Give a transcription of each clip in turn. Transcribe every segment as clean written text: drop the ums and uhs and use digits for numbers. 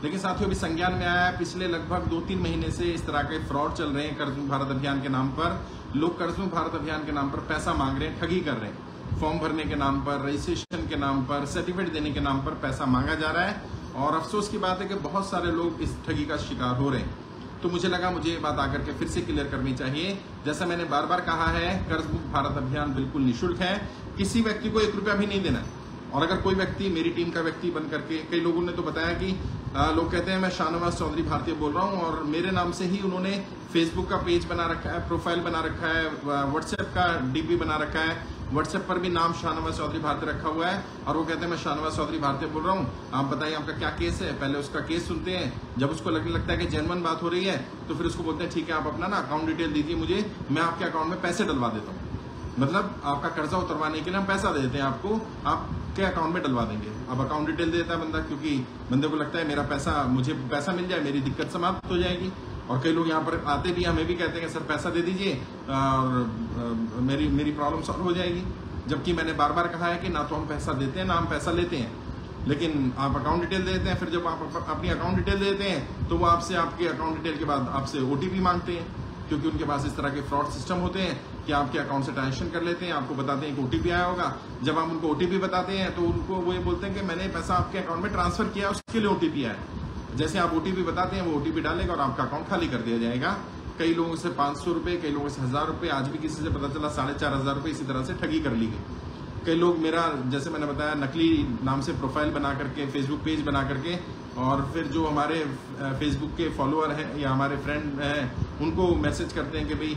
लेकिन साथियों अभी संज्ञान में आया है, पिछले लगभग 2-3 महीने से इस तरह के फ्रॉड चल रहे हैं। कर्ज मुक्त भारत अभियान के नाम पर लोग कर्ज मुक्त भारत अभियान के नाम पर पैसा मांग रहे हैं, ठगी कर रहे हैं। फॉर्म भरने के नाम पर, रजिस्ट्रेशन के नाम पर, सर्टिफिकेट देने के नाम पर पैसा मांगा जा रहा है और अफसोस की बात है कि बहुत सारे लोग इस ठगी का शिकार हो रहे हैं। तो मुझे लगा मुझे ये बात आकर के फिर से क्लियर करनी चाहिए। जैसा मैंने बार बार कहा है, कर्ज मुक्त भारत अभियान बिल्कुल निःशुल्क है, किसी व्यक्ति को 1 रुपया भी नहीं देना। और अगर कोई व्यक्ति मेरी टीम का व्यक्ति बन करके, कई लोगों ने तो बताया कि लोग कहते हैं मैं शाहनवाज चौधरी भारतीय बोल रहा हूं और मेरे नाम से ही उन्होंने फेसबुक का पेज बना रखा है, प्रोफाइल बना रखा है, व्हाट्सएप का डीपी बना रखा है, व्हाट्सएप पर भी नाम शाहनवाज चौधरी भारतीय रखा हुआ है और वो कहते हैं मैं शाहनवाज चौधरी भारतीय बोल रहा हूँ, आप बताइए आपका क्या केस है। पहले उसका केस सुनते हैं, जब उसको लगने लगता है कि जेन्युइन बात हो रही है तो फिर उसको बोलते हैं ठीक है आप अपना ना अकाउंट डिटेल दीजिए मुझे, मैं आपके अकाउंट में पैसे डलवा देता हूँ। मतलब आपका कर्जा उतरवाने के लिए हम पैसा दे देते हैं आपको, आपके अकाउंट में डलवा देंगे। अब अकाउंट डिटेल देता है बंदा, क्योंकि बंदे को लगता है मेरा पैसा, मुझे पैसा मिल जाए, मेरी दिक्कत समाप्त हो जाएगी। और कई लोग यहाँ पर आते भी हमें भी कहते हैं कि सर पैसा दे दीजिए और मेरी प्रॉब्लम सॉल्व हो जाएगी। जबकि मैंने बार बार कहा है कि ना तो हम पैसा देते हैं ना हम पैसा लेते हैं, लेकिन आप अकाउंट डिटेल देते हैं। फिर जब आप अपनी अकाउंट डिटेल देते हैं तो वो आपसे, आपके अकाउंट डिटेल के बाद आपसे ओटीपी मांगते हैं, क्योंकि उनके पास इस तरह के फ्रॉड सिस्टम होते हैं कि आपके अकाउंट से ट्रांजेक्शन कर लेते हैं, आपको बताते हैं कि ओटीपी आया होगा। जब आप उनको ओटीपी बताते हैं तो उनको वो ये बोलते हैं कि मैंने पैसा आपके अकाउंट में ट्रांसफर किया, उसके लिए ओटीपी आया। जैसे आप ओटीपी बताते हैं वो ओटीपी डालेगा और आपका अकाउंट खाली कर दिया जाएगा। कई लोगों से 500 रुपए, कई लोगों से 1000 रुपए, आज भी किसी से पता चला 4500 रुपए इसी तरह से ठगी कर ली गई। कई लोग मेरा, जैसे मैंने बताया, नकली नाम से प्रोफाइल बना करके, फेसबुक पेज बना करके, और फिर जो हमारे फेसबुक के फॉलोअर हैं या हमारे फ्रेंड हैं उनको मैसेज करते हैं कि भाई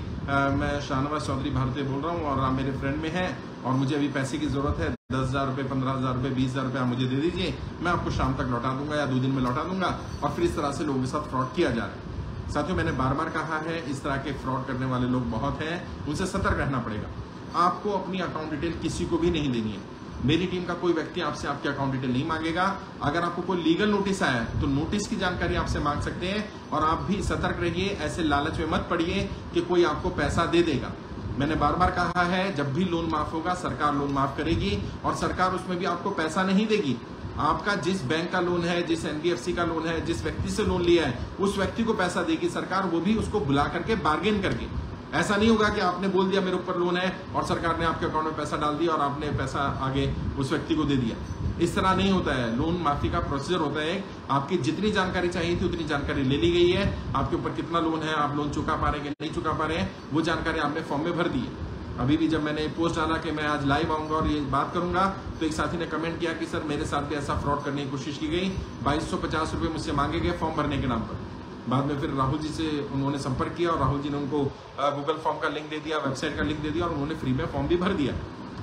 मैं शाहनवाज चौधरी भारतीय बोल रहा हूँ और आप मेरे फ्रेंड में हैं और मुझे अभी पैसे की जरूरत है, 10,000 रुपये, 15,000 रुपये, 20,000 रुपये आप मुझे दे दीजिए, मैं आपको शाम तक लौटा दूंगा या 2 दिन में लौटा दूंगा। और फिर इस तरह से लोगों के साथ फ्रॉड किया जा रहा है। साथियों मैंने बार बार कहा है, इस तरह के फ्रॉड करने वाले लोग बहुत हैं, उनसे सतर्क रहना पड़ेगा। आपको अपनी अकाउंट डिटेल किसी को भी नहीं देनी है। मेरी टीम का कोई व्यक्ति आपसे आपके अकाउंट डिटेल नहीं मांगेगा। अगर आपको कोई लीगल नोटिस आया है तो नोटिस की जानकारी आपसे मांग सकते हैं। और आप भी सतर्क रहिए, ऐसे लालच में मत पड़िए कि कोई आपको पैसा दे देगा। मैंने बार बार कहा है, जब भी लोन माफ होगा सरकार लोन माफ करेगी और सरकार उसमें भी आपको पैसा नहीं देगी। आपका जिस बैंक का लोन है, जिस एनबीएफसी का लोन है, जिस व्यक्ति से लोन लिया है, उस व्यक्ति को पैसा देगी सरकार, वो भी उसको बुला करके बार्गेन करके। ऐसा नहीं होगा कि आपने बोल दिया मेरे ऊपर लोन है और सरकार ने आपके अकाउंट में पैसा डाल दिया और आपने पैसा आगे उस व्यक्ति को दे दिया। इस तरह नहीं होता है। लोन माफी का प्रोसीजर होता है, आपकी जितनी जानकारी चाहिए थी उतनी जानकारी ले ली गई है, आपके ऊपर कितना लोन है, आप लोन चुका पा रहे हैं कि नहीं चुका पा रहे हैं, वो जानकारी आपने फॉर्म में भर दी है। अभी भी जब मैंने पोस्ट डाला कि मैं आज लाइव आऊंगा और ये बात करूंगा, तो एक साथी ने कमेंट किया कि सर मेरे साथ भी ऐसा फ्रॉड करने की कोशिश की गई, 2250 रुपये मुझसे मांगे गए फॉर्म भरने के नाम पर। बाद में फिर राहुल जी से उन्होंने संपर्क किया और राहुल जी ने उनको गूगल फॉर्म का लिंक दे दिया, वेबसाइट का लिंक दे दिया और उन्होंने फ्री में फॉर्म भी भर दिया।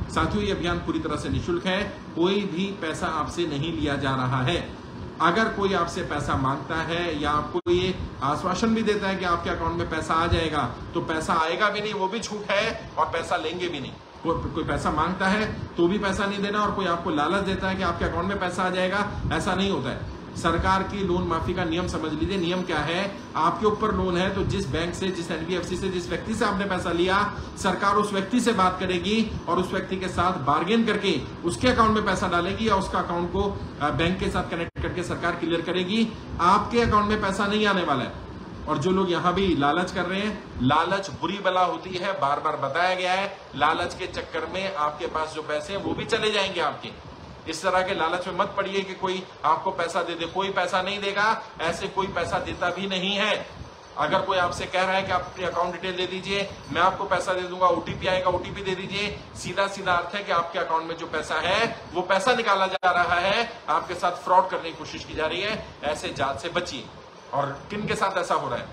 साथियों ये अभियान पूरी तरह से निःशुल्क है, कोई भी पैसा आपसे नहीं लिया जा रहा है। अगर कोई आपसे पैसा मांगता है या आपको ये आश्वासन भी देता है कि आपके अकाउंट में पैसा आ जाएगा, तो पैसा आएगा भी नहीं, वो भी झूठ है, और पैसा लेंगे भी नहीं। कोई पैसा मांगता है तो भी पैसा नहीं देना, और कोई आपको लालच देता है कि आपके अकाउंट में पैसा आ जाएगा, ऐसा नहीं होता है। सरकार की लोन माफी का नियम समझ लीजिए। नियम क्या है, आपके ऊपर लोन है तो जिस बैंक से, जिस एनबीएफसी से, जिस व्यक्ति से आपने पैसा लिया, सरकार उस व्यक्ति से बात करेगी और उस व्यक्ति के साथ बार्गेन करके उसके अकाउंट में पैसा डालेगी या उसका अकाउंट को बैंक के साथ कनेक्ट करके सरकार क्लियर करेगी। आपके अकाउंट में पैसा नहीं आने वाला है। और जो लोग यहाँ भी लालच कर रहे हैं, लालच बुरी बला होती है, बार बार बताया गया है। लालच के चक्कर में आपके पास जो पैसे हैं वो भी चले जाएंगे आपके। इस तरह के लालच में मत पड़िए कि कोई आपको पैसा दे दे। कोई पैसा नहीं देगा, ऐसे कोई पैसा देता भी नहीं है। अगर कोई आपसे कह रहा है कि आप अपनी अकाउंट डिटेल दे दीजिए, मैं आपको पैसा दे दूंगा, ओटीपी आएगा, ओटीपी दे दीजिए, सीधा सीधा अर्थ है कि आपके अकाउंट में जो पैसा है वो पैसा निकाला जा रहा है, आपके साथ फ्रॉड करने की कोशिश की जा रही है। ऐसे जात से बचिए। और किन के साथ ऐसा हो रहा है?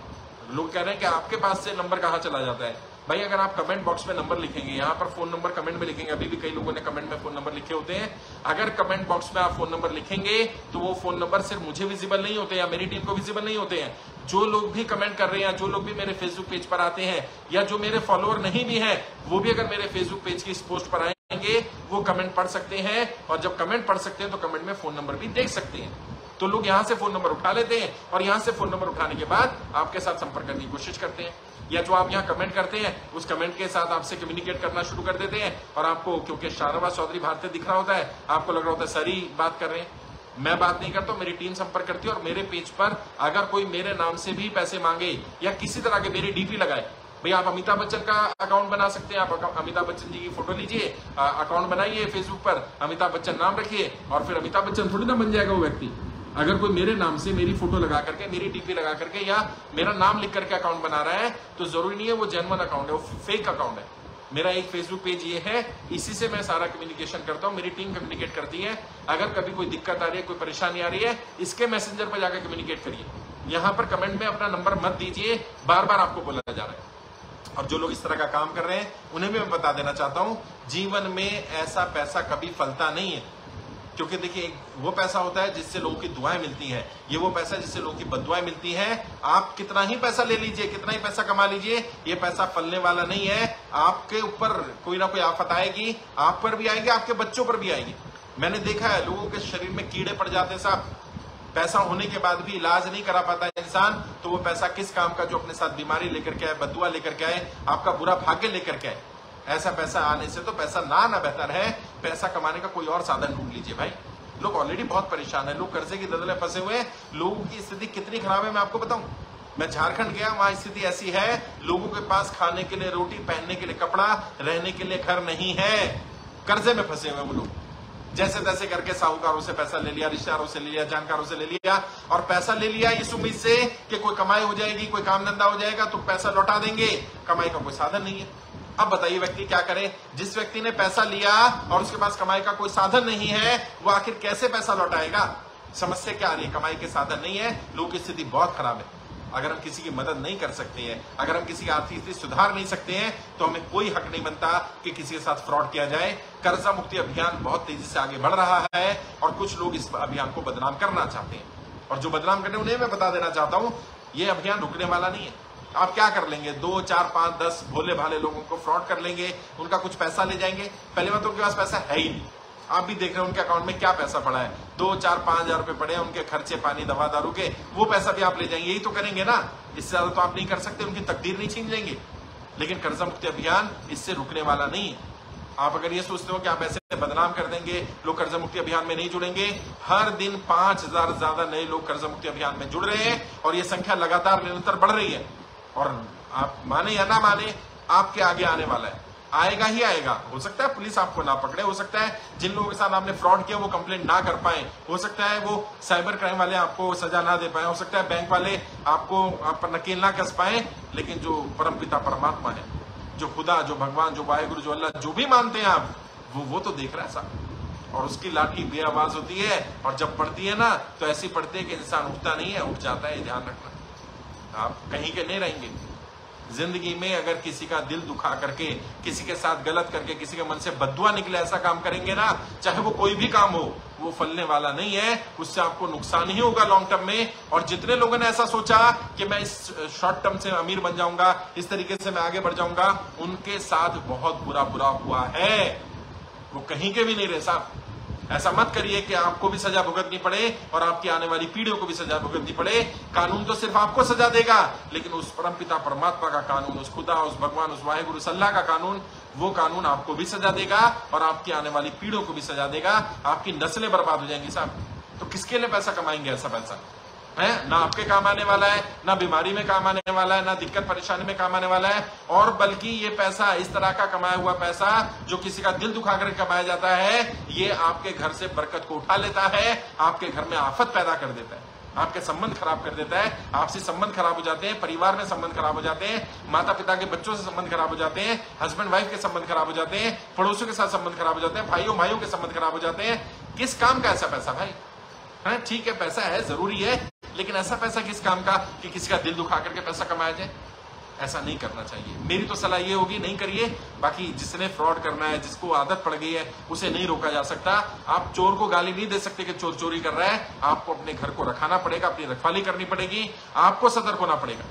लोग कह रहे हैं कि आपके पास से नंबर कहाँ चला जाता है। भाई अगर आप कमेंट बॉक्स में नंबर लिखेंगे, यहाँ पर फोन नंबर कमेंट में लिखेंगे, अभी भी कई लोगों ने कमेंट में फोन नंबर लिखे होते हैं। अगर कमेंट बॉक्स में आप फोन नंबर लिखेंगे तो वो फोन नंबर सिर्फ मुझे विजिबल नहीं होते या मेरी टीम को विजिबल नहीं होते हैं। जो लोग भी कमेंट कर रहे हैं, जो लोग भी मेरे फेसबुक पेज पर आते हैं या जो मेरे फॉलोअर नहीं भी हैं, वो भी अगर मेरे फेसबुक पेज की इस पोस्ट पर आएंगे वो कमेंट पढ़ सकते हैं। और जब कमेंट पढ़ सकते हैं तो कमेंट में फोन नंबर भी देख सकते हैं। तो लोग यहाँ से फोन नंबर उठा लेते हैं और यहाँ से फोन नंबर उठाने के बाद आपके साथ संपर्क करने की कोशिश करते हैं, या जो आप यहाँ कमेंट करते हैं उस कमेंट के साथ आपसे कम्युनिकेट करना शुरू कर देते हैं। और आपको क्योंकि शाहनवाज चौधरी भारतीय दिख रहा होता है, आपको लग रहा होता है सर ही बात कर रहे हैं। मैं बात नहीं करता, मेरी टीम संपर्क करती है। और मेरे पेज पर अगर कोई मेरे नाम से भी पैसे मांगे या किसी तरह के मेरी डीपी लगाए, भाई आप अमिताभ बच्चन का अकाउंट बना सकते हैं, आप अमिताभ बच्चन जी की फोटो लीजिए, अकाउंट बनाइए फेसबुक पर, अमिताभ बच्चन नाम रखिए, और फिर अमिताभ बच्चन थोड़ी ना बन जाएगा वो व्यक्ति। अगर कोई मेरे नाम से मेरी फोटो लगा करके, मेरी डीपी लगा करके या मेरा नाम लिख करके अकाउंट बना रहा है, तो जरूरी नहीं है वो जेन्युइन अकाउंट है, वो फेक अकाउंट है। मेरा एक फेसबुक पेज ये है, इसी से मैं सारा कम्युनिकेशन करता हूं, मेरी टीम कम्युनिकेट करती है। अगर कभी कोई दिक्कत आ रही है, कोई परेशानी आ रही है, इसके मैसेंजर पर जाकर कम्युनिकेट करिए। यहां पर कमेंट में अपना नंबर मत दीजिए, बार बार आपको बोला जा रहा है। और जो लोग इस तरह का काम कर रहे हैं उन्हें भी मैं बता देना चाहता हूं, जीवन में ऐसा पैसा कभी फलता नहीं है। क्योंकि देखिए, वो पैसा होता है जिससे लोगों की दुआएं मिलती हैं, ये वो पैसा है जिससे लोगों की बददुआएं मिलती हैं। आप कितना ही पैसा ले लीजिए, कितना ही पैसा कमा लीजिए, ये पैसा फलने वाला नहीं है। आपके ऊपर कोई ना कोई आफत आएगी, आप पर भी आएगी, आपके बच्चों पर भी आएगी। मैंने देखा है लोगों के शरीर में कीड़े पड़ जाते हैं साहब, पैसा होने के बाद भी इलाज नहीं करा पाता इंसान, तो वो पैसा किस काम का जो अपने साथ बीमारी लेकर के आए, बददुआ लेकर के आए, आपका बुरा भाग्य लेकर के आए। ऐसा पैसा आने से तो पैसा ना आना बेहतर है। पैसा कमाने का कोई और साधन ढूंढ लीजिए भाई। लोग ऑलरेडी बहुत परेशान है, लोग कर्जे की दलदल में फंसे हुए हैं। लोगों की स्थिति कितनी खराब है मैं आपको बताऊं। मैं झारखंड गया, वहां स्थिति ऐसी है, लोगों के पास खाने के लिए रोटी, पहनने के लिए कपड़ा, रहने के लिए घर नहीं है। कर्जे में फंसे हुए वो लोग, जैसे तैसे करके साहूकारों से पैसा ले लिया, रिश्तेदारों से ले लिया, जानकारों से ले लिया, और पैसा ले लिया इस उम्मीद से कि कोई कमाई हो जाएगी, कोई काम धंधा हो जाएगा तो पैसा लौटा देंगे। कमाई का कोई साधन नहीं है। अब बताइए व्यक्ति क्या करे? जिस व्यक्ति ने पैसा लिया और उसके पास कमाई का कोई साधन नहीं है, वो आखिर कैसे पैसा लौटाएगा? समस्या क्या आ रही है? कमाई के साधन नहीं है, लोगों की स्थिति बहुत खराब है। अगर हम किसी की मदद नहीं कर सकते हैं, अगर हम किसी की आर्थिक स्थिति सुधार नहीं सकते हैं, तो हमें कोई हक नहीं बनता कि किसी के साथ फ्रॉड किया जाए। कर्जा मुक्ति अभियान बहुत तेजी से आगे बढ़ रहा है और कुछ लोग इस अभियान को बदनाम करना चाहते हैं, और जो बदनाम करने उन्हें मैं बता देना चाहता हूं, ये अभियान रुकने वाला नहीं है। आप क्या कर लेंगे? 2, 4, 5, 10 भोले भाले लोगों को फ्रॉड कर लेंगे, उनका कुछ पैसा ले जाएंगे। पहले बात तो उनके पास पैसा है ही नहीं। आप भी देख रहे हैं उनके अकाउंट में क्या पैसा पड़ा है, 2, 4, 5 हजार रुपए पड़े हैं, उनके खर्चे पानी दवा दारू के, वो पैसा भी आप ले जाएंगे। यही तो करेंगे ना, इससे ज्यादा तो आप नहीं कर सकते, उनकी तकदीर नहीं छीन लेंगे। लेकिन कर्जा मुक्ति अभियान इससे रुकने वाला नहीं है। आप अगर ये सोचते हो कि आप ऐसे बदनाम कर देंगे, लोग कर्जा मुक्ति अभियान में नहीं जुड़ेंगे, हर दिन 5000 से ज्यादा नए लोग कर्जा मुक्ति अभियान में जुड़ रहे हैं और ये संख्या लगातार निरंतर बढ़ रही है। और आप माने या ना माने, आपके आगे आने वाला है, आएगा ही आएगा। हो सकता है पुलिस आपको ना पकड़े, हो सकता है जिन लोगों के साथ आपने फ्रॉड किया वो कंप्लेंट ना कर पाए, हो सकता है वो साइबर क्राइम वाले आपको सजा ना दे पाए, हो सकता है बैंक वाले आपको आप पर नकेल ना कस पाए, लेकिन जो परमपिता परमात्मा है, जो खुदा, जो भगवान, जो वाहिगुरु, जो अल्लाह, जो भी मानते हैं आप, वो तो देख रहा है साहब। और उसकी लाठी बेआवाज होती है, और जब पड़ती है ना तो ऐसी पड़ती है कि इंसान उठता नहीं है, उठ जाता है। ध्यान रखना, आप कहीं के नहीं रहेंगे। जिंदगी में अगर किसी का दिल दुखा करके, किसी के साथ गलत करके, किसी के मन से बद्दुआ निकले, ऐसा काम करेंगे ना, चाहे वो कोई भी काम हो, वो फलने वाला नहीं है। उससे आपको नुकसान ही होगा लॉन्ग टर्म में। और जितने लोगों ने ऐसा सोचा कि मैं इस शॉर्ट टर्म से अमीर बन जाऊंगा, इस तरीके से मैं आगे बढ़ जाऊंगा, उनके साथ बहुत बुरा हुआ है। वो कहीं के भी नहीं रहे साहब। ऐसा मत करिए कि आपको भी सजा भुगतनी पड़े और आपकी आने वाली पीढ़ियों को भी सजा भुगतनी पड़े। कानून तो सिर्फ आपको सजा देगा, लेकिन उस परमपिता परमात्मा का कानून, उस खुदा, उस भगवान, उस वाहिगुरु सल्लाह का कानून, वो कानून आपको भी सजा देगा और आपकी आने वाली पीढ़ियों को भी सजा देगा। आपकी नस्लें बर्बाद हो जाएंगी साहब। तो किसके लिए पैसा कमाएंगे? ऐसा पैसा है ना आपके काम आने वाला है, ना बीमारी में काम आने वाला है, ना दिक्कत परेशानी में काम आने वाला है। और बल्कि ये पैसा, इस तरह का कमाया हुआ पैसा जो किसी का दिल दुखा कर कमाया जाता है, ये आपके घर से बरकत को उठा लेता है, आपके घर में आफत पैदा कर देता है, आपके संबंध खराब कर देता है, आपसे संबंध खराब हो जाते हैं, परिवार में संबंध खराब हो जाते हैं, माता पिता के बच्चों से संबंध खराब हो जाते हैं, हस्बैंड वाइफ के संबंध खराब हो जाते हैं, पड़ोसियों के साथ संबंध खराब हो जाते हैं, भाइयों के संबंध खराब हो जाते हैं। किस काम का ऐसा पैसा भाई? है ठीक है, पैसा है, जरूरी है, लेकिन ऐसा पैसा किस काम का कि किसी का दिल दुखा करके पैसा कमाया जाए? ऐसा नहीं करना चाहिए। मेरी तो सलाह ये होगी, नहीं करिए। बाकी जिसने फ्रॉड करना है, जिसको आदत पड़ गई है, उसे नहीं रोका जा सकता। आप चोर को गाली नहीं दे सकते कि चोर चोरी कर रहा है। आपको अपने घर को रखाना पड़ेगा, अपनी रखवाली करनी पड़ेगी, आपको सतर्क होना पड़ेगा।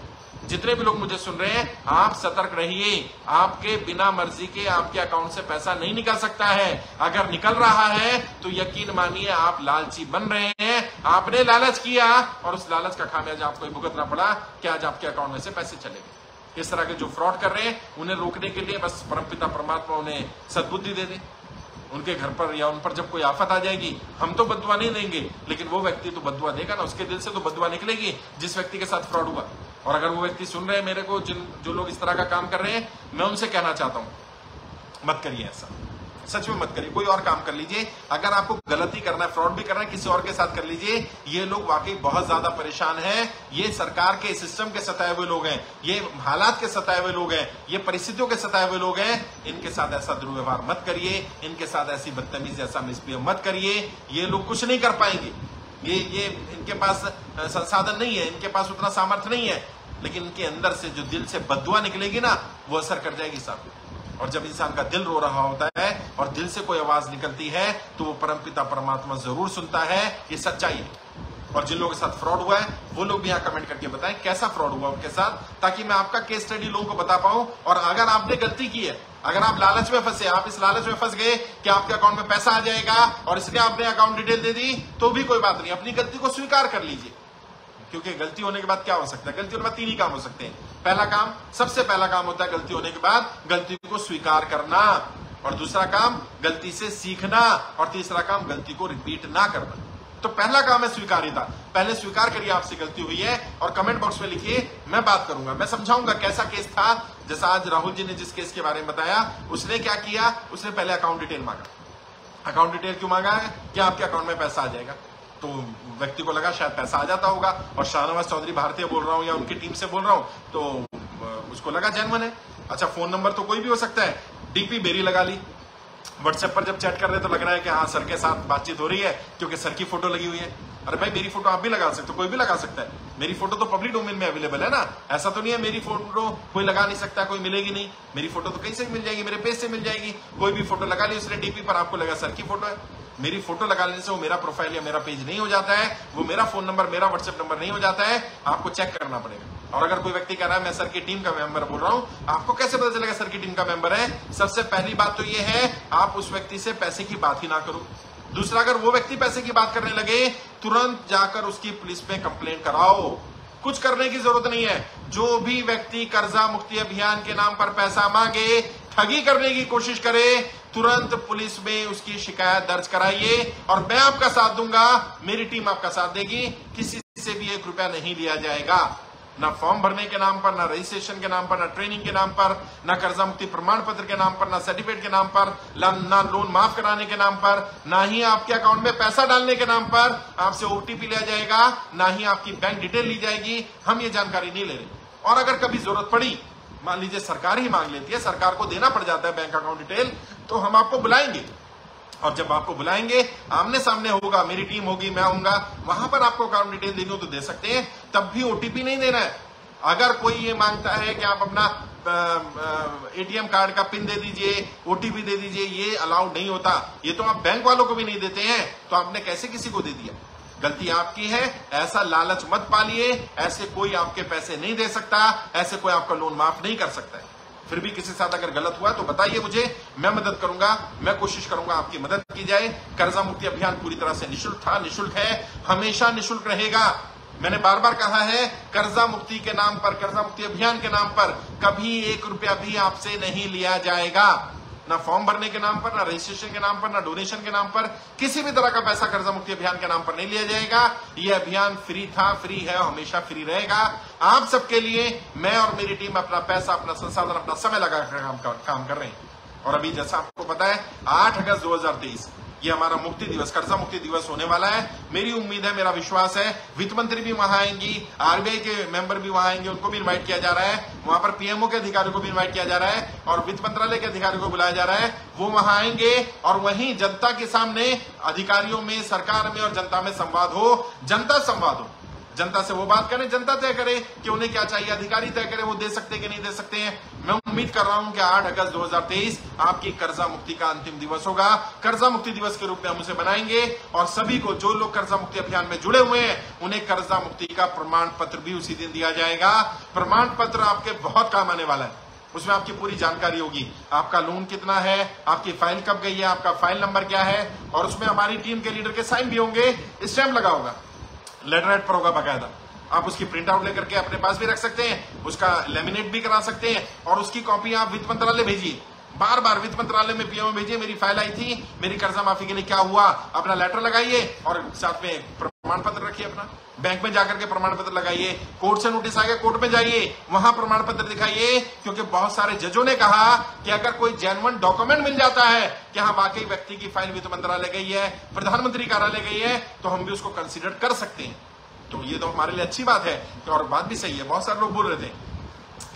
जितने भी लोग मुझे सुन रहे हैं, आप सतर्क रहिए। आपके बिना मर्जी के आपके अकाउंट से पैसा नहीं निकल सकता है। अगर निकल रहा है तो यकीन मानिए आप लालची बन रहे हैं। आपने लालच किया और उस लालच का खामियाजा आपको भुगतना पड़ा कि आज आपके अकाउंट में से पैसे चले गए। इस तरह के जो फ्रॉड कर रहे हैं, उन्हें रोकने के लिए बस परमपिता परमात्मा उन्हें सद्बुद्धि दे दे। उनके घर पर या उन पर जब कोई आफत आ जाएगी, हम तो बद्दुआ नहीं देंगे, लेकिन वो व्यक्ति तो बद्दुआ देगा ना, उसके दिल से तो बद्दुआ निकलेगी जिस व्यक्ति के साथ फ्रॉड हुआ। और अगर वो व्यक्ति सुन रहे हैं मेरे को, जो लोग इस तरह का काम कर रहे हैं, मैं उनसे कहना चाहता हूं मत करिए ऐसा, सच में मत करिए, कोई और काम कर लीजिए। अगर आपको गलती करना है, फ्रॉड भी करना है, किसी और के साथ कर लीजिए। ये लोग वाकई बहुत ज्यादा परेशान हैं, ये सरकार के सिस्टम के सताए हुए लोग हैं, ये हालात के सताए हुए लोग हैं, ये परिस्थितियों के सताए हुए लोग हैं। इनके साथ ऐसा दुर्व्यवहार मत करिए, इनके साथ ऐसी बदतमीजी, ऐसा मिसबिहेव मत करिए। ये लोग कुछ नहीं कर पाएंगे, ये इनके पास संसाधन नहीं है, इनके पास उतना सामर्थ्य नहीं है, लेकिन इनके अंदर से जो दिल से बद्दुआ निकलेगी ना, वो असर कर जाएगी साहब। और जब इंसान का दिल रो रहा होता है और दिल से कोई आवाज निकलती है, तो वो परमपिता परमात्मा जरूर सुनता है। ये सच्चाई है। और जिन लोगों के साथ फ्रॉड हुआ है, वो लोग भी यहाँ कमेंट करके बताएं कैसा फ्रॉड हुआ उनके साथ, ताकि मैं आपका केस स्टडी लोगों को बता पाऊं। और अगर आपने गलती की है, अगर आप लालच में फंसे, आप इस लालच में फंस गए कि आपके अकाउंट में पैसा आ जाएगा और इसलिए आपने अकाउंट डिटेल दे दी, तो भी कोई बात नहीं, अपनी गलती को स्वीकार कर लीजिए। क्योंकि गलती होने के बाद क्या हो सकता है? गलती होने के बाद 3 ही काम हो सकते हैं। पहला काम, सबसे पहला काम होता है गलती होने के बाद गलती को स्वीकार करना, और दूसरा काम गलती से सीखना, और तीसरा काम गलती को रिपीट ना करना। तो पहला काम है स्वीकार्यता। पहले स्वीकार करिए आपसे गलती हुई है, और कमेंट बॉक्स में लिखिए, मैं बात करूंगा, मैं समझाऊंगा कैसा केस था। जैसा आज राहुल जी ने जिस केस के बारे में बताया, उसने क्या किया, उसने पहले अकाउंट डिटेल मांगा। अकाउंट डिटेल क्यों मांगा है? कि आपके अकाउंट में पैसा आ जाएगा। तो व्यक्ति को लगा शायद पैसा आ जाता होगा, और शाहनवाज चौधरी भारतीय बोल रहा हूं या उनकी टीम से बोल रहा हूं, तो उसको लगा जेन्युइन है। अच्छा, फोन नंबर तो कोई भी हो सकता है, डीपी बेरी लगा ली। व्हाट्सएप पर जब चैट कर रहे तो लग रहा है कि हाँ सर के साथ बातचीत हो रही है, क्योंकि सर की फोटो लगी हुई है। अरे भाई, मेरी फोटो आप भी लगा सकते हो, कोई भी लगा सकता है। मेरी फोटो तो पब्लिक डोमेन में अवेलेबल है ना, ऐसा तो नहीं है मेरी फोटो कोई लगा नहीं सकता, कोई मिलेगी नहीं। मेरी फोटो तो कहीं से मिल जाएगी, मेरे पेज से मिल जाएगी। कोई भी फोटो लगा ली उसने डीपी पर, आपको लगा सर की फोटो है। मेरी फोटो लगा लेने से वो मेरा प्रोफाइल या मेरा पेज नहीं हो जाता है, वो मेरा फोन नंबर, मेरा व्हाट्सएप नंबर नहीं हो जाता है। आपको चेक करना पड़ेगा। और अगर कोई व्यक्ति कह रहा है मैं सर की टीम का मेंबर बोल रहा हूं, आपको कैसे पता चलेगा सर की टीम का मेंबर है? सबसे पहली बात तो ये है, आप उस व्यक्ति से पैसे की बात ही ना करो। दूसरा, अगर वो व्यक्ति पैसे की बात करने लगे, तुरंत जाकर उसकी पुलिस में कंप्लेंट कराओ। कुछ करने की जरूरत नहीं है। जो भी व्यक्ति कर्जा मुक्ति अभियान के नाम पर पैसा मांगे, ठगी करने की कोशिश करे, तुरंत पुलिस में उसकी शिकायत दर्ज कराइए, और मैं आपका साथ दूंगा, मेरी टीम आपका साथ देगी। किसी से भी 1 रुपया नहीं लिया जाएगा, ना फॉर्म भरने के नाम पर, ना रजिस्ट्रेशन के नाम पर, ना ट्रेनिंग के नाम पर, ना कर्जा मुक्ति प्रमाण पत्र के नाम पर, ना सर्टिफिकेट के नाम पर, ना लोन माफ कराने के नाम पर, ना ही आपके अकाउंट में पैसा डालने के नाम पर आपसे ओटीपी लिया जाएगा, ना ही आपकी बैंक डिटेल ली जाएगी। हम ये जानकारी नहीं ले रहे। और अगर कभी जरूरत पड़ी, मान लीजिए सरकार ही मांग लेती है, सरकार को देना पड़ जाता है बैंक अकाउंट डिटेल, तो हम आपको बुलाएंगे। और जब आपको बुलाएंगे, आमने सामने होगा, मेरी टीम होगी, मैं आऊंगा, वहां पर आपको अकाउंट डिटेल देनी हो तो दे सकते हैं। तब भी ओटीपी नहीं देना है। अगर कोई ये मांगता है कि आप अपना एटीएम कार्ड का पिन दे दीजिए, ओटीपी दे दीजिए, ये अलाउड नहीं होता। ये तो आप बैंक वालों को भी नहीं देते हैं, तो आपने कैसे किसी को दे दिया? गलती आपकी है। ऐसा लालच मत पालिए। ऐसे कोई आपके पैसे नहीं दे सकता, ऐसे कोई आपका लोन माफ नहीं कर सकता है। फिर भी किसी के साथ अगर गलत हुआ तो बताइए मुझे, मैं मदद करूंगा, मैं कोशिश करूंगा आपकी मदद की जाए। कर्जा मुक्ति अभियान पूरी तरह से निःशुल्क था, निःशुल्क है, हमेशा निःशुल्क रहेगा। मैंने बार बार कहा है, कर्जा मुक्ति के नाम पर, कर्जा मुक्ति अभियान के नाम पर कभी 1 रुपया भी आपसे नहीं लिया जाएगा। ना फॉर्म भरने के नाम पर, ना रजिस्ट्रेशन के नाम पर, ना डोनेशन के नाम पर, किसी भी तरह का पैसा कर्जा मुक्ति अभियान के नाम पर नहीं लिया जाएगा। यह अभियान फ्री था, फ्री है, हमेशा फ्री रहेगा। आप सबके लिए मैं और मेरी टीम अपना पैसा, अपना संसाधन, अपना समय लगाकर काम कर रहे हैं। और अभी जैसा आपको पता है, 8 अगस्त 2023 ये हमारा मुक्ति दिवस, कर्जा मुक्ति दिवस होने वाला है। मेरी उम्मीद है, मेरा विश्वास है, वित्त मंत्री भी वहां आएंगी, आरबीआई के मेंबर भी वहां आएंगे, उनको भी इनवाइट किया जा रहा है। वहां पर पीएमओ के अधिकारियों को भी इनवाइट किया जा रहा है, और वित्त मंत्रालय के अधिकारियों को बुलाया जा रहा है। वो वहां आएंगे और वहीं जनता के सामने, अधिकारियों में, सरकार में और जनता में संवाद हो, जनता संवाद हो। जनता से वो बात करें, जनता तय करे कि उन्हें क्या चाहिए, अधिकारी तय करे वो दे सकते हैं कि नहीं दे सकते हैं। मैं उम्मीद कर रहा हूं कि 8 अगस्त 2023 आपकी कर्जा मुक्ति का अंतिम दिवस होगा। कर्जा मुक्ति दिवस के रूप में हम उसे बनाएंगे, और सभी को, जो लोग कर्जा मुक्ति अभियान में जुड़े हुए हैं, उन्हें कर्जा मुक्ति का प्रमाण पत्र भी उसी दिन दिया जाएगा। प्रमाण पत्र आपके बहुत काम आने वाला है। उसमें आपकी पूरी जानकारी होगी, आपका लोन कितना है, आपकी फाइल कब गई है, आपका फाइल नंबर क्या है, और उसमें हमारी टीम के लीडर के साइन भी होंगे, स्टैंप लगा होगा, लेटर हेड पर होगा बाकायदा। आप उसकी प्रिंट आउट लेकर के अपने पास भी रख सकते हैं, उसका लेमिनेट भी करा सकते हैं, और उसकी कॉपी आप वित्त मंत्रालय भेजिए। बार बार वित्त मंत्रालय में पीएमओ भेजिए, मेरी फाइल आई थी, मेरी कर्जा माफी के लिए क्या हुआ, अपना लेटर लगाइए और साथ में प्रमाण पत्र रखिए, अपना बैंक में जाकर के प्रमाण पत्र लगाइए, कोर्ट से नोटिस आ गया कोर्ट में जाइए, वहां प्रमाण पत्र दिखाइए। क्योंकि बहुत सारे जजों ने कहा कि अगर कोई जेन्युइन डॉक्यूमेंट मिल जाता है कि हाँ वाकई व्यक्ति की फाइल वित्त मंत्रालय गई है, प्रधानमंत्री कार्यालय गई है, तो हम भी उसको कंसिडर कर सकते हैं। तो ये तो हमारे लिए अच्छी बात है और बात भी सही है। बहुत सारे लोग बोल रहे थे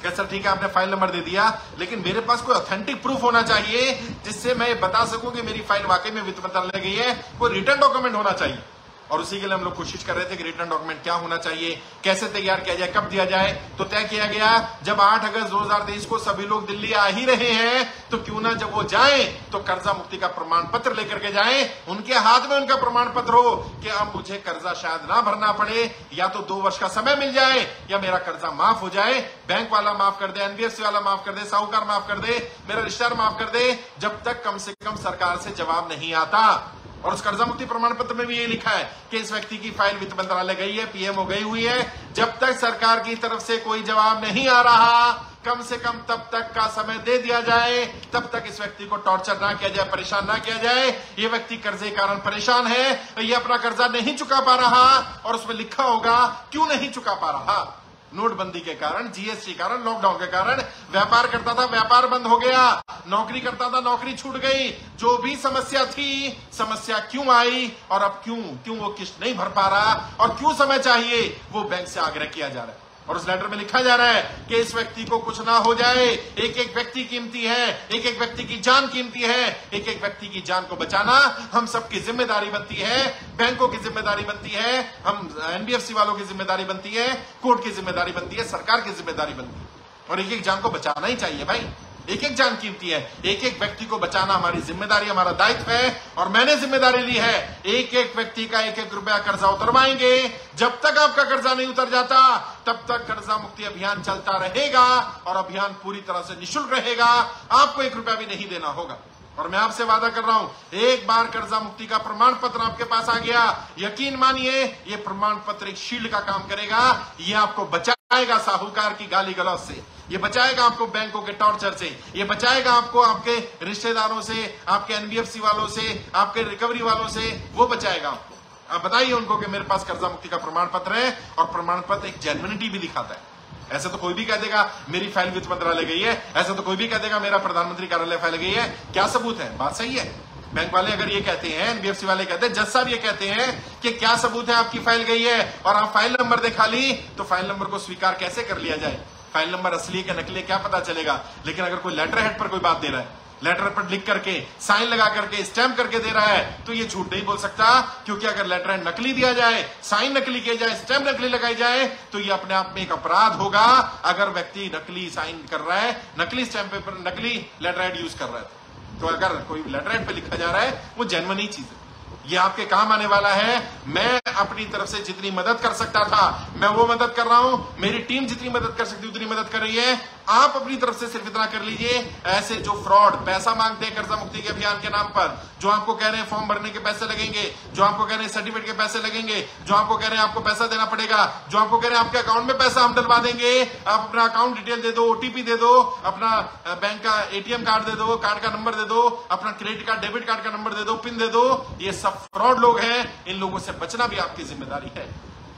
कि सर ठीक है आपने फाइल नंबर दे दिया, लेकिन मेरे पास कोई ऑथेंटिक प्रूफ होना चाहिए जिससे मैं बता सकूं कि मेरी फाइल वाकई में वित्त मंत्रालय गई है, कोई रिटर्न डॉक्यूमेंट होना चाहिए। और उसी के लिए हम लोग कोशिश कर रहे थे कि रिटर्न डॉक्यूमेंट क्या होना चाहिए, कैसे तैयार किया जाए, कब दिया जाए। तो तय किया गया जब 8 अगस्त 2023 को सभी लोग दिल्ली आ ही रहे हैं तो क्यों ना जब वो जाएं तो कर्जा मुक्ति का प्रमाण पत्र लेकर के जाएं, उनके हाथ में उनका प्रमाण पत्र हो कि अब मुझे कर्जा शायद ना भरना पड़े, या तो 2 वर्ष का समय मिल जाए या मेरा कर्जा माफ हो जाए, बैंक वाला माफ कर दे, एनबीएफसी वाला माफ कर दे, साहूकार माफ कर दे, मेरा रिश्तेदार माफ कर दे, जब तक कम से कम सरकार से जवाब नहीं आता। और उस कर्जा मुक्ति प्रमाण पत्र में भी ये लिखा है कि इस व्यक्ति की फाइल वित्त मंत्रालय गई है, पीएमओ गई हुई है, जब तक सरकार की तरफ से कोई जवाब नहीं आ रहा, कम से कम तब तक का समय दे दिया जाए, तब तक इस व्यक्ति को टॉर्चर ना किया जाए, परेशान ना किया जाए। ये व्यक्ति कर्जे के कारण परेशान है, ये अपना कर्जा नहीं चुका पा रहा और उसमें लिखा होगा क्यों नहीं चुका पा रहा। नोटबंदी के कारण, जीएसटी कारण, लॉकडाउन के कारण व्यापार करता था, व्यापार बंद हो गया, नौकरी करता था, नौकरी छूट गई, जो भी समस्या थी, समस्या क्यों आई और अब क्यों वो किस्त नहीं भर पा रहा और क्यों समय चाहिए, वो बैंक से आग्रह किया जा रहा है। और उस लेटर में लिखा जा रहा है कि इस व्यक्ति को कुछ ना हो जाए, एक एक व्यक्ति कीमती है, एक एक व्यक्ति की जान कीमती है, एक एक व्यक्ति की जान को बचाना हम सबकी जिम्मेदारी बनती है, बैंकों की जिम्मेदारी बनती है, हम एनबीएफसी वालों की जिम्मेदारी बनती है, कोर्ट की जिम्मेदारी बनती है, सरकार की जिम्मेदारी बनती है। और एक एक जान को बचाना ही चाहिए भाई, एक एक जान कीमती है, एक एक व्यक्ति को बचाना हमारी जिम्मेदारी, हमारा दायित्व है। और मैंने जिम्मेदारी ली है, एक एक व्यक्ति का 1-1 रुपया कर्जा उतरवाएंगे। जब तक आपका कर्जा नहीं उतर जाता तब तक कर्जा मुक्ति अभियान चलता रहेगा और अभियान पूरी तरह से निःशुल्क रहेगा, आपको 1 रुपया भी नहीं देना होगा। और मैं आपसे वादा कर रहा हूं, एक बार कर्जा मुक्ति का प्रमाण पत्र आपके पास आ गया, यकीन मानिए ये प्रमाण पत्र एक शील्ड का काम करेगा, ये आपको बचाएगा साहूकार की गाली गलौज से, ये बचाएगा आपको बैंकों के टॉर्चर से, ये बचाएगा आपको आपके रिश्तेदारों से, आपके एनबीएफसी वालों से, आपके रिकवरी वालों से, वो बचाएगा आपको। आप बताइए उनको कि मेरे पास कर्जा मुक्ति का प्रमाण पत्र है और प्रमाण पत्र एक जेन्युइनिटी भी दिखाता है। ऐसा तो कोई भी कह देगा मेरी फाइल वित्त मंत्रालय गई है, ऐसा तो कोई भी कह देगा मेरा प्रधानमंत्री कार्यालय फाइल गई है, क्या सबूत है? बात सही है। बैंक वाले अगर ये कहते हैं, एनबीएफसी वाले कहते हैं, जज साहब ये कहते हैं कि क्या सबूत है आपकी फाइल गई है और आप फाइल नंबर दिखा ली, तो फाइल नंबर को स्वीकार कैसे कर लिया जाए? फाइल नंबर असली के नकली क्या पता चलेगा? लेकिन अगर कोई लेटर हेड पर कोई बात दे रहा है, लेटर पर लिख करके साइन लगा करके स्टैम्प करके दे रहा है, तो ये झूठ नहीं बोल सकता, क्योंकि अगर लेटर हेड नकली दिया जाए, साइन नकली किया जाए, स्टैम्प नकली लगाई जाए, तो ये अपने आप में एक अपराध होगा। अगर व्यक्ति नकली साइन कर रहा है, नकली स्टैम्प पेपर, नकली लेटर हेड यूज कर रहा है, तो अगर कोई लेटर हेड पे लिखा जा रहा है वो जेन्युइन ही चीज है, ये आपके काम आने वाला है। मैं अपनी तरफ से जितनी मदद कर सकता था मैं वो मदद कर रहा हूं, मेरी टीम जितनी मदद कर सकती उतनी मदद कर रही है। आप अपनी तरफ से सिर्फ इतना कर लीजिए, ऐसे जो फ्रॉड पैसा मांगते हैं कर्जा मुक्ति के अभियान के नाम पर, जो आपको कह रहे हैं फॉर्म भरने के पैसे लगेंगे, जो आपको कह रहे हैं सर्टिफिकेट के पैसे लगेंगे, जो आपको कह रहे हैं आपको पैसा देना पड़ेगा, जो आपको कह रहे हैं आपके अकाउंट में पैसा हम डलवा देंगे, आप अपना अकाउंट डिटेल दे दो, ओटीपी दे दो, अपना बैंक का एटीएम कार्ड दे दो, कार्ड का नंबर दे दो, अपना क्रेडिट कार्ड डेबिट कार्ड का नंबर दे दो, पिन दे दो, ये सब फ्रॉड लोग हैं। इन लोगों से बचना भी आपकी जिम्मेदारी है,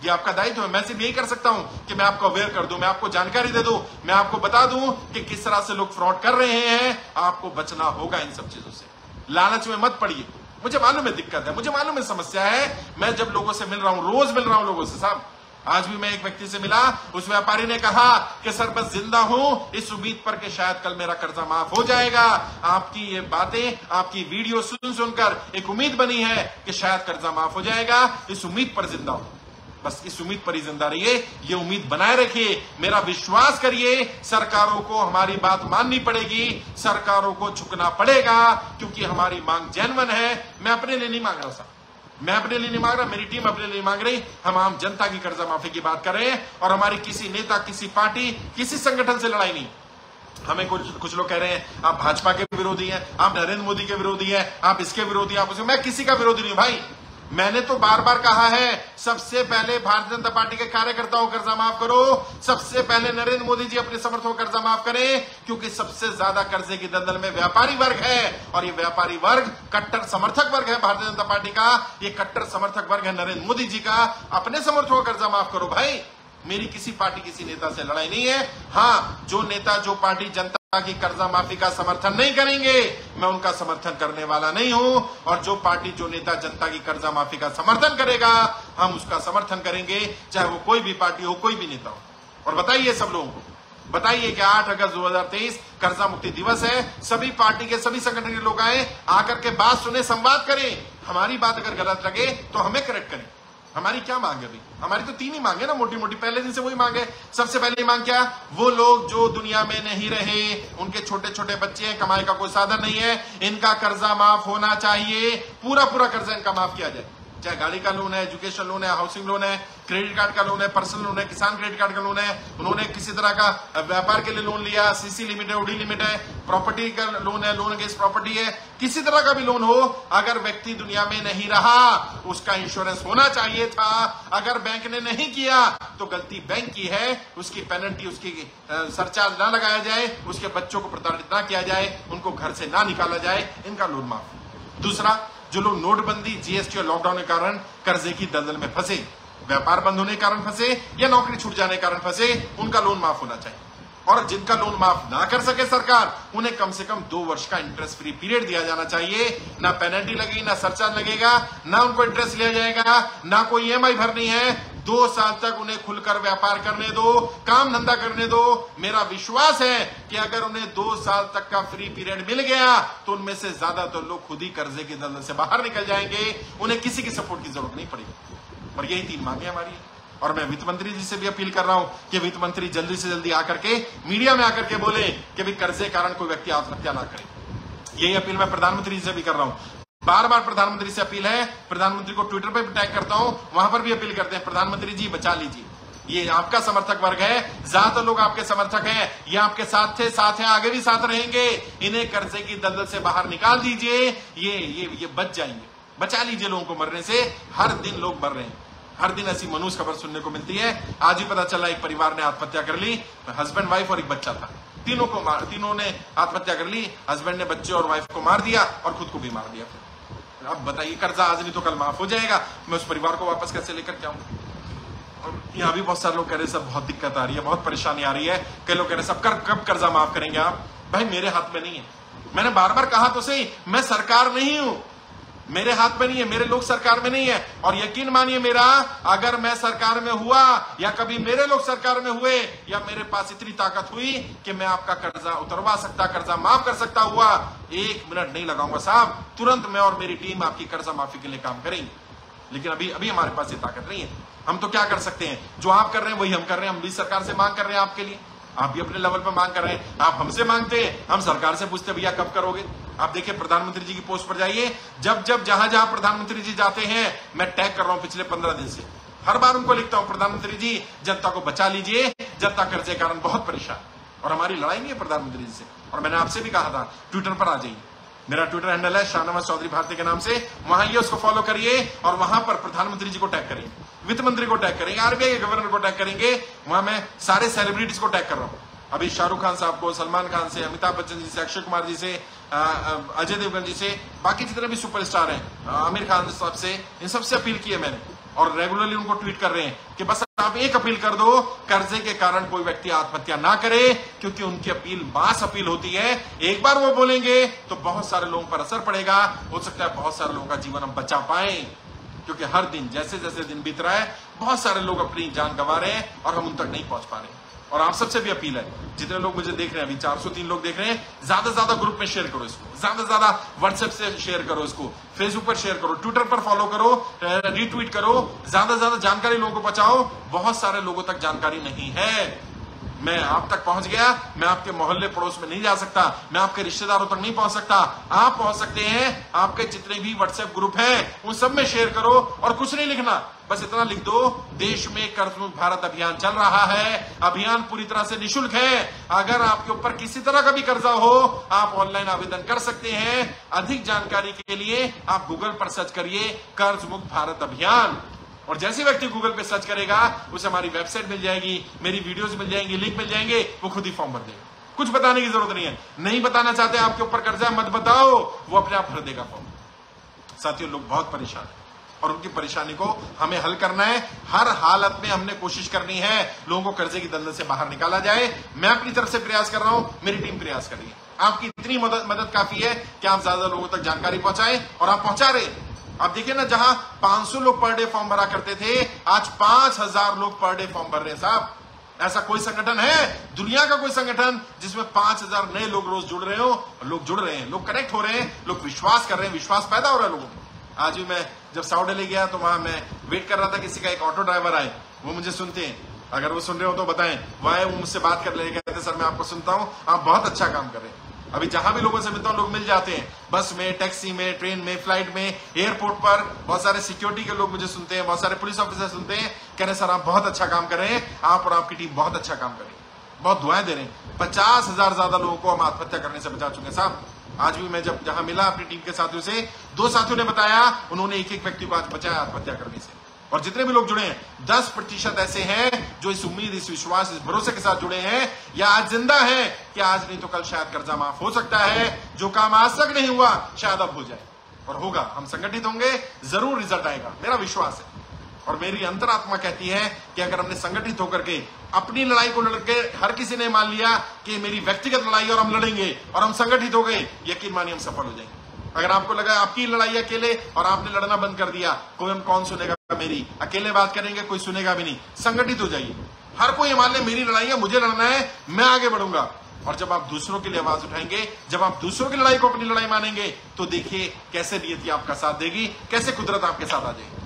ये आपका दायित्व है। मैं सिर्फ यही कर सकता हूं कि मैं आपको अवेयर कर दूं, मैं आपको जानकारी दे दूं, मैं आपको बता दूं कि किस तरह से लोग फ्रॉड कर रहे हैं। आपको बचना होगा इन सब चीजों से, लालच में मत पड़िए। मुझे मालूम है दिक्कत है, मुझे मालूम है समस्या है, मैं जब लोगों से मिल रहा हूं, रोज मिल रहा हूं लोगों से साहब, आज भी मैं एक व्यक्ति से मिला, उस व्यापारी ने कहा कि सर बस जिंदा हूं इस उम्मीद पर कि शायद कल मेरा कर्जा माफ हो जाएगा। आपकी ये बातें, आपकी वीडियो सुन सुनकर एक उम्मीद बनी है कि शायद कर्जा माफ हो जाएगा, इस उम्मीद पर जिंदा हूं। बस इस उम्मीद पर ही जिंदा रहिए, ये उम्मीद बनाए रखिए, मेरा विश्वास करिए। सरकारों को हमारी बात माननी पड़ेगी, सरकारों को झुकना पड़ेगा, क्योंकि हमारी मांग जेन्युइन है। मैं अपने लिए नहीं मांग रहा साहब, मैं अपने लिए नहीं मांग रहा, मेरी टीम अपने लिए मांग रही, हम आम जनता की कर्जा माफी की बात कर रहे हैं। और हमारी किसी नेता, किसी पार्टी, किसी संगठन से लड़ाई नहीं। हमें कुछ लोग कह रहे हैं आप भाजपा के विरोधी हैं, आप नरेंद्र मोदी के विरोधी हैं, आप इसके विरोधी, आप उसके, मैं किसी का विरोधी नहीं हूं भाई। मैंने तो बार बार कहा है, सबसे पहले भारतीय जनता पार्टी के कार्यकर्ताओं को कर्जा माफ करो, सबसे पहले नरेंद्र मोदी जी अपने समर्थकों को कर्जा माफ करें, क्योंकि सबसे ज्यादा कर्जे की दलदल में व्यापारी वर्ग है, और ये व्यापारी वर्ग कट्टर समर्थक वर्ग है भारतीय जनता पार्टी का, ये कट्टर समर्थक वर्ग है नरेंद्र मोदी जी का। अपने समर्थकों को कर्जा माफ करो भाई। मेरी किसी पार्टी किसी नेता से लड़ाई नहीं है। हाँ, जो नेता जो पार्टी जनता की कर्जा माफी का समर्थन नहीं करेंगे, मैं उनका समर्थन करने वाला नहीं हूं, और जो पार्टी जो नेता जनता की कर्जा माफी का समर्थन करेगा, हम उसका समर्थन करेंगे, चाहे वो कोई भी पार्टी हो, कोई भी नेता हो। और बताइए सब लोगों को, बताइए कि 8 अगस्त 2023 कर्जा मुक्ति दिवस है, सभी पार्टी के सभी संगठन के लोग आए, आकर के बात सुने, संवाद करें, हमारी बात अगर गलत लगे तो हमें करेक्ट करें। हमारी क्या मांग है भाई? हमारी तो 3 ही मांग है ना, मोटी मोटी, पहले दिन से वही मांग है। सबसे पहली मांग क्या? वो लोग जो दुनिया में नहीं रहे, उनके छोटे छोटे बच्चे हैं, कमाई का कोई साधन नहीं है, इनका कर्जा माफ होना चाहिए, पूरा पूरा कर्जा इनका माफ किया जाए, चाहे गाड़ी का लोन है, एजुकेशन लोन है, हाउसिंग लोन है, क्रेडिट कार्ड का लोन है, पर्सनल लोन है, किसान क्रेडिट कार्ड का लोन है, उन्होंने किसी तरह का व्यापार के लिए लोन लिया, सीसी लिमिट है, ओडी लिमिट है, प्रॉपर्टी का लोन है, लोन अगेंस्ट प्रॉपर्टी है, किसी तरह का भी लोन हो, अगर व्यक्ति दुनिया में नहीं रहा, उसका इंश्योरेंस होना चाहिए था। अगर बैंक ने नहीं किया तो गलती बैंक की है, उसकी पेनल्टी, उसकी सरचार्ज ना लगाया जाए, उसके बच्चों को प्रताड़ित ना किया जाए, उनको घर से ना निकाला जाए, इनका लोन माफ। दूसरा, जो लोग नोटबंदी, जीएसटी और लॉकडाउन के कारण कर्जे की दलदल में फंसे, व्यापार बंद होने के कारण फंसे या नौकरी छूट जाने के कारण फंसे, उनका लोन माफ होना चाहिए। और जिनका लोन माफ ना कर सके सरकार, उन्हें कम से कम 2 वर्ष का इंटरेस्ट फ्री पीरियड दिया जाना चाहिए। ना पेनल्टी लगेगी, ना सरचार्ज लगेगा, ना उनको इंटरेस्ट लिया जाएगा, ना कोई ईएमआई भरनी है। 2 साल तक उन्हें खुलकर व्यापार करने दो, काम धंधा करने दो। मेरा विश्वास है कि अगर उन्हें 2 साल तक का फ्री पीरियड मिल गया तो उनमें से ज्यादातर लोग खुद ही कर्जे की दलदल से बाहर निकल जाएंगे, उन्हें किसी की सपोर्ट की जरूरत नहीं पड़ेगी। और यही 3 मांगे हमारी। और मैं वित्त मंत्री जी से भी अपील कर रहा हूं कि वित्त मंत्री जल्दी से जल्दी आकर के मीडिया में आकर के बोले कि भाई कर्जे कारण कोई व्यक्ति आत्महत्या ना करे। यही अपील मैं प्रधानमंत्री जी से भी कर रहा हूं। बार बार प्रधानमंत्री से अपील है, प्रधानमंत्री को ट्विटर पर भी टैग करता हूं, वहां पर भी अपील करते हैं, प्रधानमंत्री जी बचा लीजिए, ये आपका समर्थक वर्ग है, ज्यादातर लोग आपके समर्थक हैं, ये आपके साथ थे, साथ हैं, आगे भी साथ रहेंगे। इन्हें कर्जे की दलदल से बाहर निकाल दीजिए, ये बच जाएंगे, बचा लीजिए लोगों को मरने से। हर दिन लोग मर रहे हैं, हर दिन ऐसी मनुष्य खबर सुनने को मिलती है। आज ही पता चला एक परिवार ने आत्महत्या कर ली, हस्बैंड, वाइफ और एक बच्चा था, तीनों ने आत्महत्या कर ली। हस्बैंड ने बच्चे और वाइफ को मार दिया और खुद को भी मार दिया। अब बताइए, कर्जा आज नहीं तो कल माफ हो जाएगा, मैं उस परिवार को वापस कैसे लेकर के आऊं? और यहाँ भी बहुत सारे लोग कह रहे सब बहुत दिक्कत आ रही है, बहुत परेशानी आ रही है। कई लोग कह रहे सब कब कर्जा माफ करेंगे आप? भाई मेरे हाथ में नहीं है, मैंने बार बार कहा तो सही, मैं सरकार नहीं हूं, मेरे हाथ में नहीं है, मेरे लोग सरकार में नहीं है। और यकीन मानिए मेरा, अगर मैं सरकार में हुआ या कभी मेरे लोग सरकार में हुए या मेरे पास इतनी ताकत हुई कि मैं आपका कर्जा उतरवा सकता, कर्जा माफ कर सकता हुआ, 1 मिनट नहीं लगाऊंगा साहब, तुरंत मैं और मेरी टीम आपकी कर्जा माफी के लिए काम करेंगे। लेकिन अभी हमारे पास ये ताकत नहीं है। हम तो क्या कर सकते हैं, जो आप कर रहे हैं वही हम कर रहे हैं। हम भी सरकार से मांग कर रहे हैं आपके लिए, आप भी अपने लेवल पर मांग कर रहे हैं। आप हमसे मांगते हैं, हम सरकार से पूछते भैया कब करोगे। आप देखिए प्रधानमंत्री जी की पोस्ट पर जाइए, जब जहां प्रधानमंत्री जी जाते हैं, मैं टैग कर रहा हूं पिछले 15 दिन से, हर बार उनको लिखता हूं, प्रधानमंत्री जी जनता को बचा लीजिए, जनता कर्जे कारण बहुत परेशान। और हमारी लड़ाई नहीं है प्रधानमंत्री जी से। और मैंने आपसे भी कहा था, ट्विटर पर आ जाइए, मेरा ट्विटर हैंडल है शाहनवाज चौधरी भारती के नाम से, वहां ये उसको फॉलो करिए और वहां पर प्रधानमंत्री जी को टैग करिए, वित्त मंत्री को टैग करेंगे, आरबीआई के गवर्नर को टैग करेंगे। वहां मैं सारे सेलिब्रिटीज को टैग कर रहा हूं, अभी शाहरुख खान साहब को, सलमान खान से, अमिताभ बच्चन जी से, अक्षय कुमार जी से, अजय देवगन जी से, बाकी जितने भी सुपरस्टार हैं, आमिर खान साहब से, इन सबसे अपील की है मैंने। और रेगुलरली उनको ट्वीट कर रहे हैं कि बस आप एक अपील कर दो, कर्जे के कारण कोई व्यक्ति आत्महत्या ना करे, क्योंकि उनकी अपील मास अपील होती है। एक बार वो बोलेंगे तो बहुत सारे लोगों पर असर पड़ेगा, हो सकता है बहुत सारे लोगों का जीवन हम बचा पाए, क्योंकि हर दिन जैसे जैसे दिन बीत रहा है, बहुत सारे लोग अपनी जान गंवा रहे हैं और हम उन तक नहीं पहुंच पा रहे हैं। और आप सबसे भी अपील है, जितने लोग मुझे देख रहे हैं, अभी 403 लोग देख रहे हैं, ज्यादा से ज्यादा ग्रुप में शेयर करो इसको, ज्यादा से ज्यादा व्हाट्सएप से शेयर करो इसको, फेसबुक पर शेयर करो, ट्विटर पर फॉलो करो, रीट्वीट करो, ज्यादा से ज्यादा जानकारी लोगों को पहुंचाओ। बहुत सारे लोगों तक जानकारी नहीं है। मैं आप तक पहुंच गया, मैं आपके मोहल्ले पड़ोस में नहीं जा सकता, मैं आपके रिश्तेदारों तक नहीं पहुंच सकता, आप पहुंच सकते हैं। आपके जितने भी व्हाट्सएप ग्रुप हैं उन सब में शेयर करो और कुछ नहीं लिखना, बस इतना लिख दो, देश में कर्ज मुक्त भारत अभियान चल रहा है। अभियान पूरी तरह से निःशुल्क है। अगर आपके ऊपर किसी तरह का भी कर्जा हो, आप ऑनलाइन आवेदन कर सकते हैं। अधिक जानकारी के लिए आप गूगल पर सर्च करिए कर्ज मुक्त भारत अभियान, और जैसे व्यक्ति गूगल पे सर्च करेगा उसे हमारी वेबसाइट मिल जाएगी, मेरी वीडियोस मिल जाएंगी, लिंक मिल जाएंगे, वो खुद ही फॉर्म भर देगा। कुछ बताने की जरूरत नहीं है। नहीं बताना चाहते आपके ऊपर कर्जा, मत बताओ, वो अपने आप भर देगा फॉर्म। साथियों, लोग बहुत परेशान हैं और उनकी परेशानी को हमें हल करना है। हर हालत में हमने कोशिश करनी है लोगों को कर्जे की दलदल से बाहर निकाला जाए। मैं अपनी तरफ से प्रयास कर रहा हूं, मेरी टीम प्रयास कर रही है। आपकी इतनी मदद काफी है कि आप ज्यादा लोगों तक जानकारी पहुंचाएं, और आप पहुंचा रहे। आप देखिए ना, जहां 500 लोग पर डे फॉर्म भरा करते थे, आज 5000 लोग पर डे फॉर्म भर रहे हैं। साहब, ऐसा कोई संगठन है दुनिया का, कोई संगठन जिसमें 5000 नए लोग रोज जुड़ रहे हो? लोग जुड़ रहे हैं, लोग कनेक्ट हो रहे हैं, लोग विश्वास कर रहे हैं, विश्वास पैदा हो रहा है लोगों में। आज भी मैं जब साउडेले गया तो वहां मैं वेट कर रहा था, किसी का एक ऑटो ड्राइवर आए, वो मुझे सुनते हैं। अगर वो सुन रहे हो तो बताएं, वो मुझसे बात कर ले, कहते सर मैं आपको सुनता हूं, आप बहुत अच्छा काम कर रहे हैं। अभी जहां भी लोगों से मिलता हूं, लोग मिल जाते हैं, बस में, टैक्सी में, ट्रेन में, फ्लाइट में, एयरपोर्ट पर। बहुत सारे सिक्योरिटी के लोग मुझे सुनते हैं, बहुत सारे पुलिस ऑफिसर सुनते हैं, कह रहे सर आप बहुत अच्छा काम कर रहे हैं, आप और आपकी टीम बहुत अच्छा काम कर रही है, बहुत दुआएं दे रहे हैं। 50,000 ज्यादा लोगों को हम आत्महत्या करने से बचा चुके हैं। साहब, आज भी मैं जब जहां मिला अपनी टीम के साथियों से, 2 साथियों ने बताया उन्होंने एक व्यक्ति को आज बचाया आत्महत्या करने से। और जितने भी लोग जुड़े हैं, 10% ऐसे हैं जो इस उम्मीद, इस विश्वास, इस भरोसे के साथ जुड़े हैं, या आज जिंदा हैं कि आज नहीं तो कल शायद कर्जा माफ हो सकता है। जो काम आज तक नहीं हुआ शायद अब हो जाए, और होगा। हम संगठित होंगे, जरूर रिजल्ट आएगा, मेरा विश्वास है। और मेरी अंतरात्मा कहती है कि अगर हमने संगठित होकर के अपनी लड़ाई को लड़के, हर किसी ने मान लिया कि मेरी व्यक्तिगत लड़ाई और हम लड़ेंगे, और हम संगठित हो गए, यकीन मानिए हम सफल हो जाएंगे। अगर आपको लगा आपकी लड़ाई अकेले और आपने लड़ना बंद कर दिया, कौन सुनेगा मेरी? अकेले बात करेंगे, कोई सुनेगा भी नहीं। संगठित हो जाइए। हर कोई मान ले मेरी लड़ाई है, मुझे लड़ना है, मैं आगे बढ़ूंगा। और जब आप दूसरों के लिए आवाज उठाएंगे, जब आप दूसरों की लड़ाई को अपनी लड़ाई मानेंगे, तो देखिए कैसे नियति आपका साथ देगी, कैसे कुदरत आपके साथ आ जाएगी।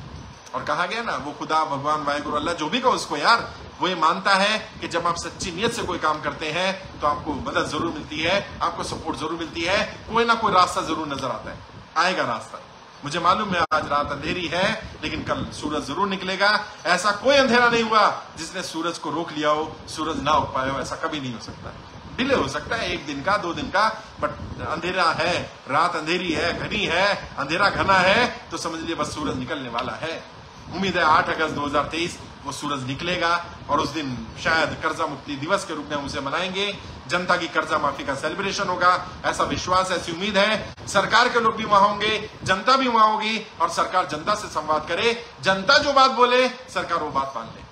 और कहा गया ना, वो खुदा, भगवान, वाहिगुरु, अल्लाह, जो भी कहो उसको यार, वो ये मानता है कि जब आप सच्ची नियत से कोई काम करते हैं तो आपको मदद जरूर मिलती है, आपको सपोर्ट जरूर मिलती है, कोई ना कोई रास्ता जरूर नजर आता है, आएगा रास्ता। मुझे मालूम है आज रात अंधेरी है, लेकिन कल सूरज जरूर निकलेगा। ऐसा कोई अंधेरा नहीं हुआ जिसने सूरज को रोक लिया हो, सूरज ना उग पाया हो, ऐसा कभी नहीं हो सकता। डिले हो सकता है 1 दिन का, 2 दिन का, बट अंधेरा है, रात अंधेरी है, घनी है, अंधेरा घना है, तो समझ लीजिए बस सूरज निकलने वाला है। उम्मीद है 8 अगस्त 2023 वो सूरज निकलेगा, और उस दिन शायद कर्जा मुक्ति दिवस के रूप में हम उसे मनाएंगे। जनता की कर्जा माफी का सेलिब्रेशन होगा, ऐसा विश्वास, ऐसी उम्मीद है। सरकार के लोग भी वहां होंगे, जनता भी वहां होगी, और सरकार जनता से संवाद करे। जनता जो बात बोले, सरकार वो बात मान ले।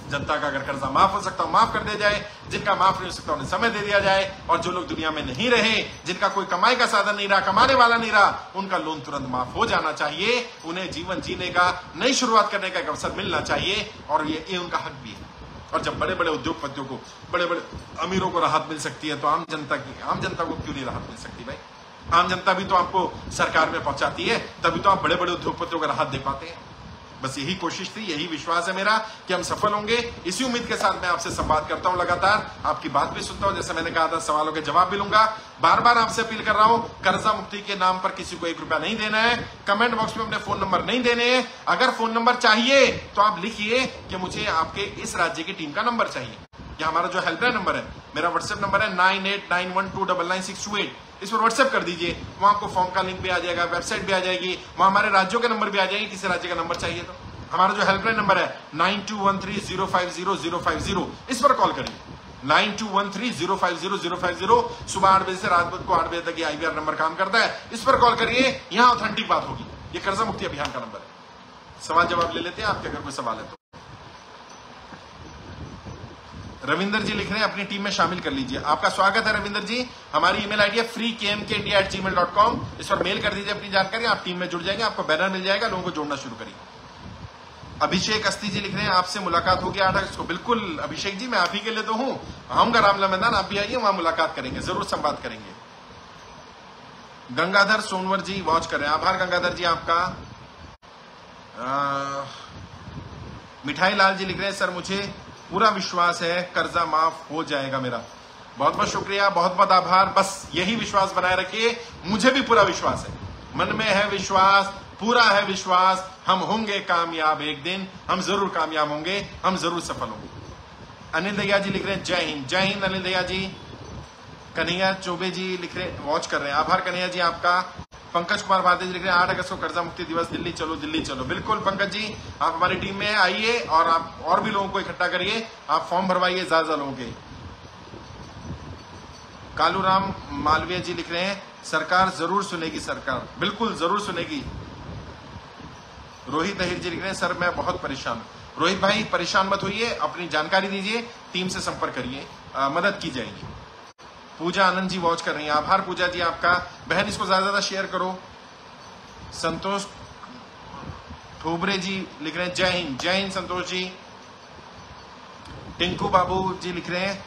जनता का अगर कर्जा माफ हो सकता हो, माफ कर दिया जाए। जिनका माफ नहीं हो सकता उन्हें समय दे दिया जाए। और जो लोग दुनिया में नहीं रहे, जिनका कोई कमाई का साधन नहीं रहा, कमाने वाला नहीं रहा, उनका लोन तुरंत माफ हो जाना चाहिए। उन्हें जीवन जीने का, नई शुरुआत करने का एक अवसर मिलना चाहिए, और ये उनका हक भी है। और जब बड़े बड़े उद्योगपतियों को, बड़े बड़े अमीरों को राहत मिल सकती है, तो आम जनता को क्यों नहीं राहत मिल सकती भाई? आम जनता भी तो आपको सरकार में पहुंचाती है, तभी तो आप बड़े बड़े उद्योगपतियों को राहत दे पाते हैं। बस यही कोशिश थी, यही विश्वास है मेरा कि हम सफल होंगे। इसी उम्मीद के साथ मैं आपसे संवाद करता हूं, लगातार आपकी बात भी सुनता हूं, जैसे मैंने कहा था सवालों के जवाब भी लूंगा। बार बार आपसे अपील कर रहा हूं, कर्जा मुक्ति के नाम पर किसी को 1 रुपया नहीं देना है। कमेंट बॉक्स में अपने फोन नंबर नहीं देने हैं। अगर फोन नंबर चाहिए तो आप लिखिए कि मुझे आपके इस राज्य की टीम का नंबर चाहिए, या हमारा जो हेल्पलाइन नंबर है, मेरा व्हाट्सएप नंबर है 9891299628, इस पर व्हाट्सएप कर दीजिए। वहां आपको फॉर्म का लिंक भी आ जाएगा, वेबसाइट भी आ जाएगी, वहां हमारे राज्यों के नंबर भी आ जाएंगे, किसी राज्य का नंबर चाहिए तो। हमारा जो हेल्पलाइन नंबर है 9213050050, इस पर कॉल करिए। 9213050050। सुबह 8 बजे से रात को 8 बजे तक ये IVR नंबर काम करता है, इस पर कॉल करिए। यहां ऑथेंटिक बात होगी। ये कर्जा मुक्ति अभियान का नंबर है। सवाल जवाब ले लेते हैं आपके, अगर कोई सवाल है तो। रविंदर जी लिख रहे हैं अपनी टीम में शामिल कर लीजिए। आपका स्वागत है रविंदर जी। हमारी ईमेल आईडी है freekmkindia@gmail.com, इस पर मेल कर दीजिए अपनी जानकारी, आप टीम में जुड़ जाएंगे, आपको बैनर मिल जाएगा, लोगों को जोड़ना शुरू करिए। अभिषेक अस्ती जी लिख रहे हैं आपसे मुलाकात होगी 8 अगस्त को। बिल्कुल अभिषेक जी, मैं आप ही के लिए तो हूं, आऊंगा रामला मैदान, आप भी आइए, वहां मुलाकात करेंगे, जरूर संवाद करेंगे। गंगाधर सोनवर जी वॉच कर रहे हैं, आभार गंगाधर जी आपका। मिठाई लाल जी लिख रहे हैं सर मुझे पूरा विश्वास है कर्जा माफ हो जाएगा मेरा। बहुत बहुत शुक्रिया, बहुत बहुत आभार। बस यही विश्वास बनाए रखिए, मुझे भी पूरा विश्वास है, मन में है विश्वास, पूरा है विश्वास, हम होंगे कामयाब एक दिन, हम जरूर कामयाब होंगे, हम जरूर सफल होंगे। अनिल दहिया जी लिख रहे हैं जय हिंद, जय हिंद अनिल दहिया जी। कन्हैया चौबे जी लिख रहे हैं, वॉच कर रहे हैं, आभार कन्हैया जी आपका। पंकज कुमार भारती जी लिख रहे हैं 8 अगस्त को कर्जा मुक्ति दिवस, दिल्ली चलो दिल्ली चलो। बिल्कुल पंकज जी, आप हमारी टीम में आइए और आप और भी लोगों को इकट्ठा करिए, आप फॉर्म भरवाइए ज्यादा लोगों के। कालूराम मालवीय जी लिख रहे हैं सरकार जरूर सुनेगी, सरकार बिल्कुल जरूर सुनेगी। रोहित अहिर जी लिख रहे हैं सर मैं बहुत परेशान हूं। रोहित भाई परेशान मत होइए, अपनी जानकारी दीजिए, टीम से संपर्क करिए, मदद की जाएगी। पूजा आनंद जी वॉच कर रही हैं, आभार पूजा जी आपका। बहन इसको ज्यादा ज्यादा शेयर करो। संतोष ठोबरे जी लिख रहे हैं जय हिंद, जय हिंद संतोष जी। टिंकू बाबू जी लिख रहे हैं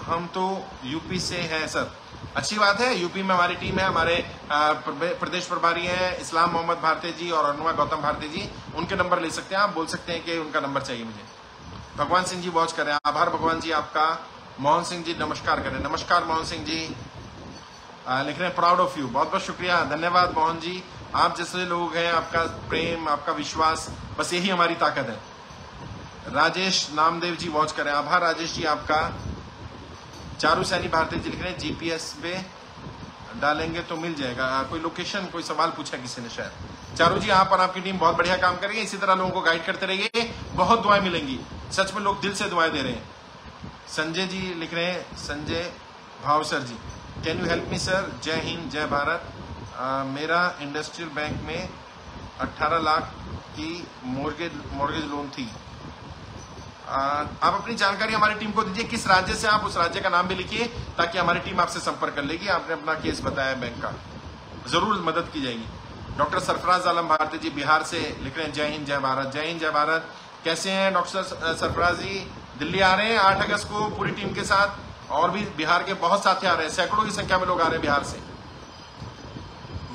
हम तो यूपी से हैं सर, अच्छी बात है। यूपी में हमारी टीम है, हमारे प्रदेश प्रभारी हैं इस्लाम मोहम्मद भारती जी और अरुणा गौतम भारती जी, उनके नंबर ले सकते हैं आप, बोल सकते हैं कि उनका नंबर चाहिए मुझे। भगवान सिंह जी वॉच कर रहे हैं, आभार भगवान जी आपका। मोहन सिंह जी नमस्कार करें, नमस्कार मोहन सिंह जी। लिख रहे हैं प्राउड ऑफ यू, बहुत बहुत शुक्रिया, धन्यवाद मोहन जी। आप जैसे लोग हैं, आपका प्रेम, आपका विश्वास, बस यही हमारी ताकत है। राजेश नामदेव जी वॉच करें, आभार राजेश जी आपका। चारू सैनी भारती जी लिख रहे हैं जीपीएस पे डालेंगे तो मिल जाएगा, कोई लोकेशन, कोई सवाल पूछा किसी ने शायद। चारू जी आप और आपकी टीम बहुत बढ़िया काम करेंगे, इसी तरह लोगों को गाइड करते रहिए, बहुत दुआएं मिलेंगी, सच में लोग दिल से दुआएं दे रहे हैं। संजय जी लिख रहे हैं, Sanjay Bhavsar ji can you help me sir, जय हिंद जय भारत। मेरा इंडस्ट्रियल बैंक में 18 लाख की मॉर्गेज लोन थी। आप अपनी जानकारी हमारी टीम को दीजिए, किस राज्य से आप, उस राज्य का नाम भी लिखिए ताकि हमारी टीम आपसे संपर्क कर लेगी। आपने अपना केस बताया बैंक का, जरूर मदद की जाएगी। डॉक्टर सरफराज आलम भारती जी बिहार से लिख रहे हैं जय हिंद जय भारत, जय हिंद जय भारत। कैसे हैं डॉक्टर सरफराज जी? दिल्ली आ रहे हैं 8 अगस्त को पूरी टीम के साथ, और भी बिहार के बहुत साथी आ रहे हैं, सैकड़ों की संख्या में लोग आ रहे हैं बिहार से।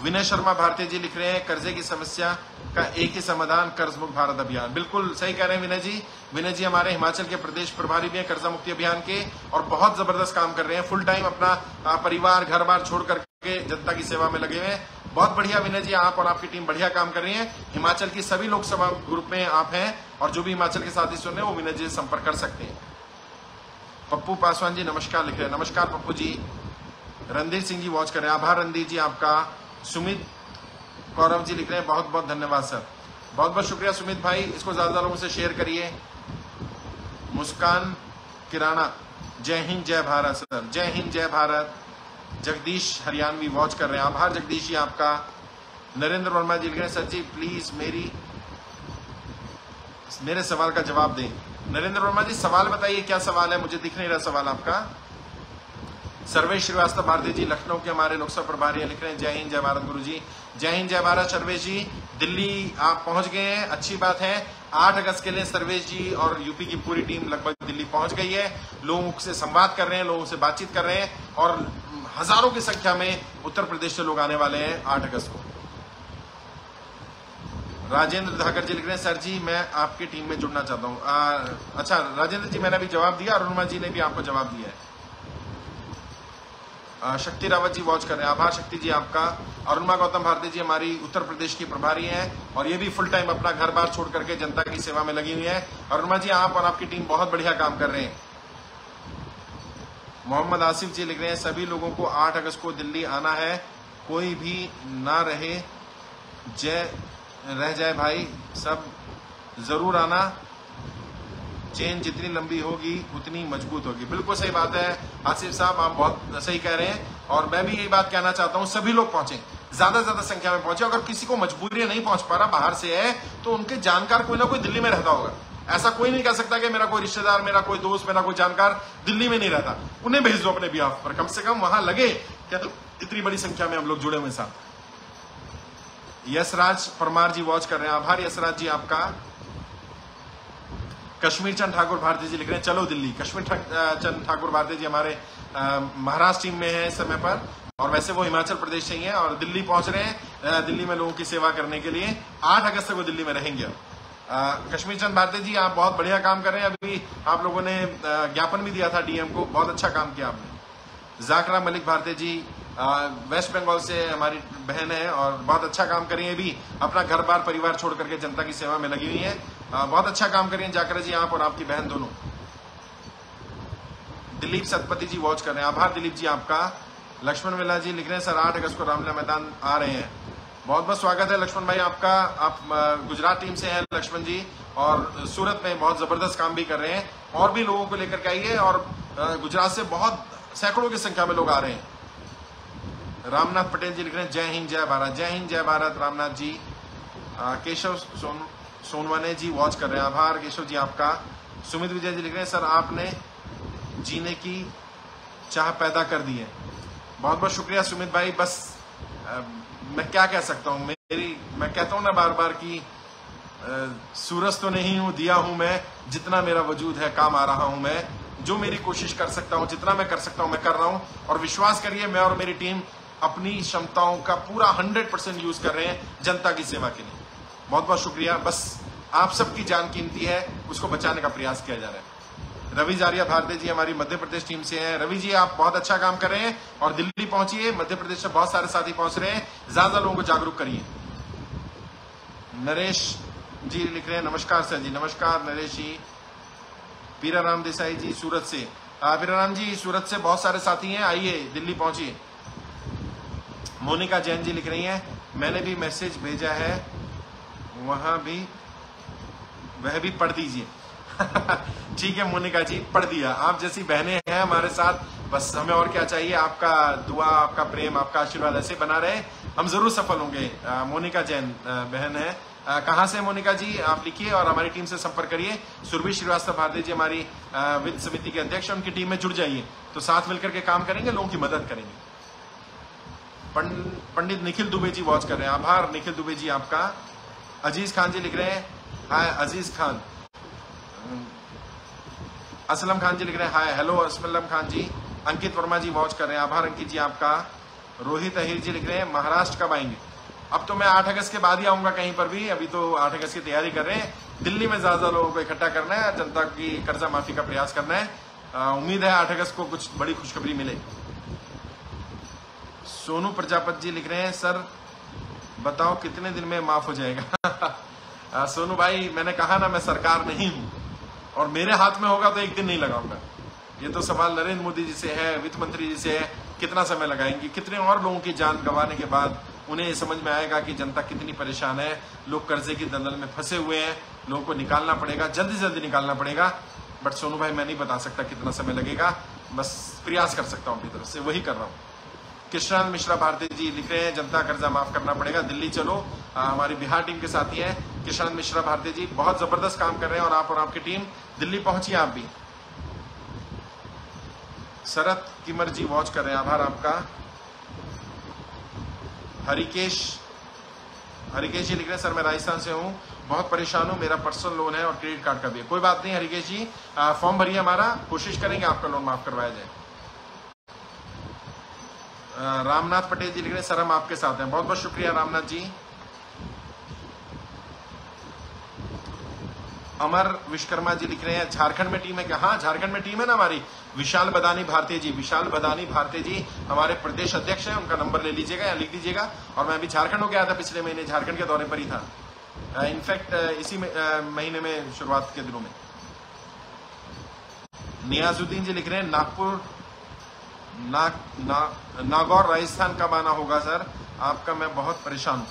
विनय शर्मा भारती जी लिख रहे हैं कर्जे की समस्या का एक ही समाधान, कर्ज मुक्त भारत अभियान। बिल्कुल सही कह रहे हैं विनय जी। विनय जी हमारे हिमाचल के प्रदेश प्रभारी भी हैं कर्जा मुक्ति अभियान के, और बहुत जबरदस्त काम कर रहे हैं, फुल टाइम अपना परिवार घर बार छोड़ करके जनता की सेवा में लगे हुए हैं। बहुत बढ़िया विनय जी, आप और आपकी टीम बढ़िया काम कर रही है। हिमाचल की सभी लोकसभा ग्रुप में आप हैं, और जो भी हिमाचल के साथी सुन रहे हैं वो विनय जी से संपर्क कर सकते हैं। पप्पू पासवान जी नमस्कार लिख रहे हैं, नमस्कार पप्पू जी। रणधीर सिंह जी वॉच कर रहे हैं, आभार रणधीर जी आपका। सुमित गौरव जी लिख रहे हैं बहुत बहुत धन्यवाद सर, बहुत बहुत शुक्रिया सुमित भाई, इसको ज्यादा लोगों से शेयर करिए। मुस्कान किराना जय हिंद जय भारत सर, जय हिंद जय भारत। जगदीश हरियाणवी वॉच कर रहे हैं, आभार जगदीश जी आपका। नरेंद्र वर्मा जी लिख रहे हैं सर जी प्लीज मेरे सवाल का जवाब दें। नरेंद्र वर्मा जी सवाल बताइए, क्या सवाल है? मुझे दिख नहीं रहा सवाल आपका। सर्वेश श्रीवास्तव भारती जी लखनऊ के हमारे लोकसभा प्रभारी लिख रहे हैं जय हिंद जय भारत गुरु जी, जय हिंद जय भारत। सर्वेश जी दिल्ली आप पहुंच गए हैं, अच्छी बात है। 8 अगस्त के लिए सर्वेश जी और यूपी की पूरी टीम लगभग दिल्ली पहुंच गई है, लोगों से संवाद कर रहे हैं, लोगों से बातचीत कर रहे हैं, और हजारों की संख्या में उत्तर प्रदेश से लोग आने वाले हैं 8 अगस्त को। राजेंद्र धाकर जी लिख रहे हैं सर जी मैं आपकी टीम में जुड़ना चाहता हूँ। अच्छा राजेंद्र जी मैंने अभी जवाब दिया, अरुणिमा जी ने भी आपको जवाब दिया है। शक्ति रावत जी वॉच कर रहे हैं, आभार शक्ति जी आपका। अरुणिमा गौतम भारती जी हमारी उत्तर प्रदेश की प्रभारी हैं, और ये भी फुल टाइम अपना घर बार छोड़ करके जनता की सेवा में लगी हुई है। अरुणिमा जी आप और आपकी टीम बहुत बढ़िया काम कर रहे हैं। मोहम्मद आसिफ जी लिख रहे हैं सभी लोगों को 8 अगस्त को दिल्ली आना है, कोई भी ना रह जाए भाई, सब जरूर आना, चेन जितनी लंबी होगी उतनी मजबूत होगी। बिल्कुल सही बात है आसिफ साहब, आप बहुत सही कह रहे हैं, और मैं भी यही बात कहना चाहता हूं सभी लोग पहुंचे, ज्यादा से ज्यादा संख्या में पहुंचे। अगर किसी को मजबूरी नहीं पहुंच पा रहा, बाहर से है, तो उनके जानकार कोई ना कोई दिल्ली में रहता होगा। ऐसा कोई नहीं कह सकता कि मेरा कोई रिश्तेदार, मेरा कोई दोस्त, मेरा कोई जानकार दिल्ली में नहीं रहता, उन्हें भेज दो अपने बिहाफ पर, कम से कम वहां लगे क्या तो इतनी बड़ी संख्या में हम लोग जुड़े हुए साथ। यशराज परमार जी वॉच कर रहे हैं, आभार यशराज जी आपका। कश्मीर चंद ठाकुर भारती जी लिख रहे हैं चलो दिल्ली। कश्मीर चंद ठाकुर भारती जी हमारे महाराष्ट्र टीम में है इस समय पर, और वैसे वो हिमाचल प्रदेश से ही हैं, और दिल्ली पहुंच रहे हैं दिल्ली में लोगों की सेवा करने के लिए। 8 अगस्त तक वो दिल्ली में रहेंगे। कश्मीर चंद भारती जी आप बहुत बढ़िया काम कर रहे हैं, अभी आप लोगों ने ज्ञापन भी दिया था डीएम को, बहुत अच्छा काम किया आपने। जाकरा मलिक भारती जी वेस्ट बंगाल से हमारी बहन है और बहुत अच्छा काम कर रही है, भी अपना घर बार परिवार छोड़ करके जनता की सेवा में लगी हुई है। बहुत अच्छा काम कर रही है जाकर जी आप और आपकी बहन दोनों। दिलीप सतपति जी वॉच कर रहे हैं, आभार दिलीप जी आपका। लक्ष्मण वेला जी लिख रहे हैं सर 8 अगस्त को रामलीला मैदान आ रहे हैं। बहुत बहुत स्वागत है लक्ष्मण भाई आपका। आप गुजरात टीम से हैं लक्ष्मण जी, और सूरत में बहुत जबरदस्त काम भी कर रहे हैं। और भी लोगों को लेकर के आइए, और गुजरात से बहुत सैकड़ों की संख्या में लोग आ रहे हैं। रामनाथ पटेल जी लिख रहे हैं जय हिंद जय भारत। जय हिंद जय भारत रामनाथ जी। केशव सोनवने जी वॉच कर रहे हैं, आभार केशव जी आपका। सुमित विजय जी लिख रहे हैं सर आपने जीने की चाह पैदा कर दी है। बहुत बहुत शुक्रिया सुमित भाई। बस मैं क्या कह सकता हूँ, मैं कहता हूँ ना बार बार कि सूरज तो नहीं हूँ, दिया हूँ मैं, जितना मेरा वजूद है काम आ रहा हूँ मैं। जो मेरी कोशिश कर सकता हूँ, जितना मैं कर सकता हूँ मैं कर रहा हूँ। और विश्वास करिए मैं और मेरी टीम अपनी क्षमताओं का पूरा 100% यूज कर रहे हैं जनता की सेवा के लिए। बहुत बहुत शुक्रिया। बस आप सबकी जान कीमती है, उसको बचाने का प्रयास किया जा रहा है। रवि जारिया भारती जी हमारी मध्य प्रदेश टीम से हैं। रवि जी आप बहुत अच्छा काम कर रहे हैं और दिल्ली पहुंचिए। मध्य प्रदेश से बहुत सारे साथी पहुंच रहे हैं, ज्यादा लोगों को जागरूक करिए। नरेश जी लिख रहे हैं नमस्कार सर जी। नमस्कार नरेश जी। पीराराम देसाई जी सूरत से। पीराराम जी सूरत से बहुत सारे साथी हैं, आइए दिल्ली पहुंचिए। मोनिका जैन जी लिख रही हैं मैंने भी मैसेज भेजा है, वह भी पढ़ दीजिए। ठीक है मोनिका जी, पढ़ दिया। आप जैसी बहनें हैं हमारे साथ, बस हमें और क्या चाहिए। आपका दुआ, आपका प्रेम, आपका आशीर्वाद ऐसे बना रहे, हम जरूर सफल होंगे। मोनिका जैन बहन है। कहाँ से मोनिका जी आप लिखिए और हमारी टीम से संपर्क करिए। सुरभि श्रीवास्तव भारती जी हमारी वित्त समिति के अध्यक्ष, उनकी टीम में जुड़ जाइए, तो साथ मिलकर के काम करेंगे, लोगों की मदद करेंगे। पंडित निखिल दुबे जी वॉच कर रहे हैं, आभार निखिल दुबे जी आपका। अजीज खान जी लिख रहे हैं हाय अजीज खान। असलम खान जी लिख रहे हैं हाय हेलो असलम खान जी। अंकित वर्मा जी वॉच कर रहे हैं, आभार अंकित जी आपका। रोहित अहिर जी लिख रहे हैं महाराष्ट्र कब आएंगे। अब तो मैं 8 अगस्त के बाद ही आऊंगा कहीं पर भी, अभी तो 8 अगस्त की तैयारी कर रहे हैं। दिल्ली में ज्यादा लोगों को इकट्ठा करना है, जनता की कर्जा माफी का प्रयास करना है। उम्मीद है 8 अगस्त को कुछ बड़ी खुशखबरी मिले। सोनू प्रजापति जी लिख रहे हैं सर बताओ कितने दिन में माफ हो जाएगा। सोनू भाई मैंने कहा ना मैं सरकार नहीं हूं, और मेरे हाथ में होगा तो एक दिन नहीं लगाऊंगा। ये तो सवाल नरेंद्र मोदी जी से है, वित्त मंत्री जी से है, कितना समय लगाएंगे, कितने और लोगों की जान गंवाने के बाद उन्हें समझ में आएगा कि जनता कितनी परेशान है, लोग कर्जे की दलदल में फंसे हुए हैं, लोगों को निकालना पड़ेगा, जल्दी से जल्दी निकालना पड़ेगा। बट सोनू भाई मैं नहीं बता सकता कितना समय लगेगा, बस प्रयास कर सकता हूँ अपनी तरफ से, वही कर रहा हूँ। कृष्णानंद मिश्रा भारती जी लिख रहे हैं जनता कर्जा माफ करना पड़ेगा, दिल्ली चलो। हमारी बिहार टीम के साथी हैं कृष्णानंद मिश्रा भारती जी, बहुत जबरदस्त काम कर रहे हैं, और आपकी टीम दिल्ली पहुंचिए आप भी। शरद किमर जी वॉच कर रहे हैं, आभार आपका। हरिकेश जी लिख रहे हैं सर मैं राजस्थान से हूँ, बहुत परेशान हूँ, मेरा पर्सनल लोन है और क्रेडिट कार्ड का भी है। कोई बात नहीं हरिकेश जी, फॉर्म भरिए हमारा, कोशिश करेंगे आपका लोन माफ करवाया जाए। रामनाथ पटेल जी लिख रहे हैं सर हम आपके साथ हैं, बहुत बहुत शुक्रिया रामनाथ जी। अमर विश्वकर्मा जी लिख रहे हैं झारखंड में टीम है क्या। हाँ झारखंड में टीम है ना हमारी। विशाल बदानी भारती जी, विशाल बदानी भारती जी हमारे प्रदेश अध्यक्ष हैं, उनका नंबर ले लीजिएगा या लिख दीजिएगा। और मैं अभी झारखंड हो गया था, पिछले महीने झारखंड के दौरे पर ही था, इनफैक्ट इसी महीने में शुरुआत के दिनों में। नियाजुद्दीन जी लिख रहे हैं नागपुर नागौर राजस्थान कब आना होगा सर, आपका मैं बहुत परेशान हूँ।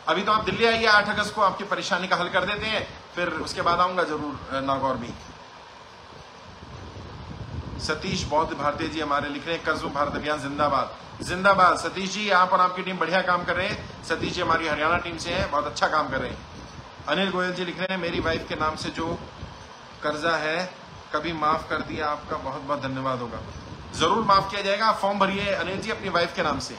अभी तो आप दिल्ली आइए 8 अगस्त को, आपकी परेशानी का हल कर देते हैं, फिर उसके बाद आऊंगा जरूर नागौर भी। सतीश बौद्ध भारती जी हमारे लिख रहे हैं कर्ज मुक्त भारत अभियान जिंदाबाद। जिंदाबाद सतीश जी, आप और आपकी टीम बढ़िया काम कर रहे हैं। सतीश जी हमारी हरियाणा टीम से हैं, बहुत अच्छा काम कर रहे हैं। अनिल गोयल जी लिख रहे हैं मेरी वाइफ के नाम से जो कर्जा है कभी माफ कर दिया, आपका बहुत बहुत धन्यवाद होगा। जरूर माफ किया जाएगा, आप फॉर्म भरिए अनिल जी अपनी वाइफ के नाम से।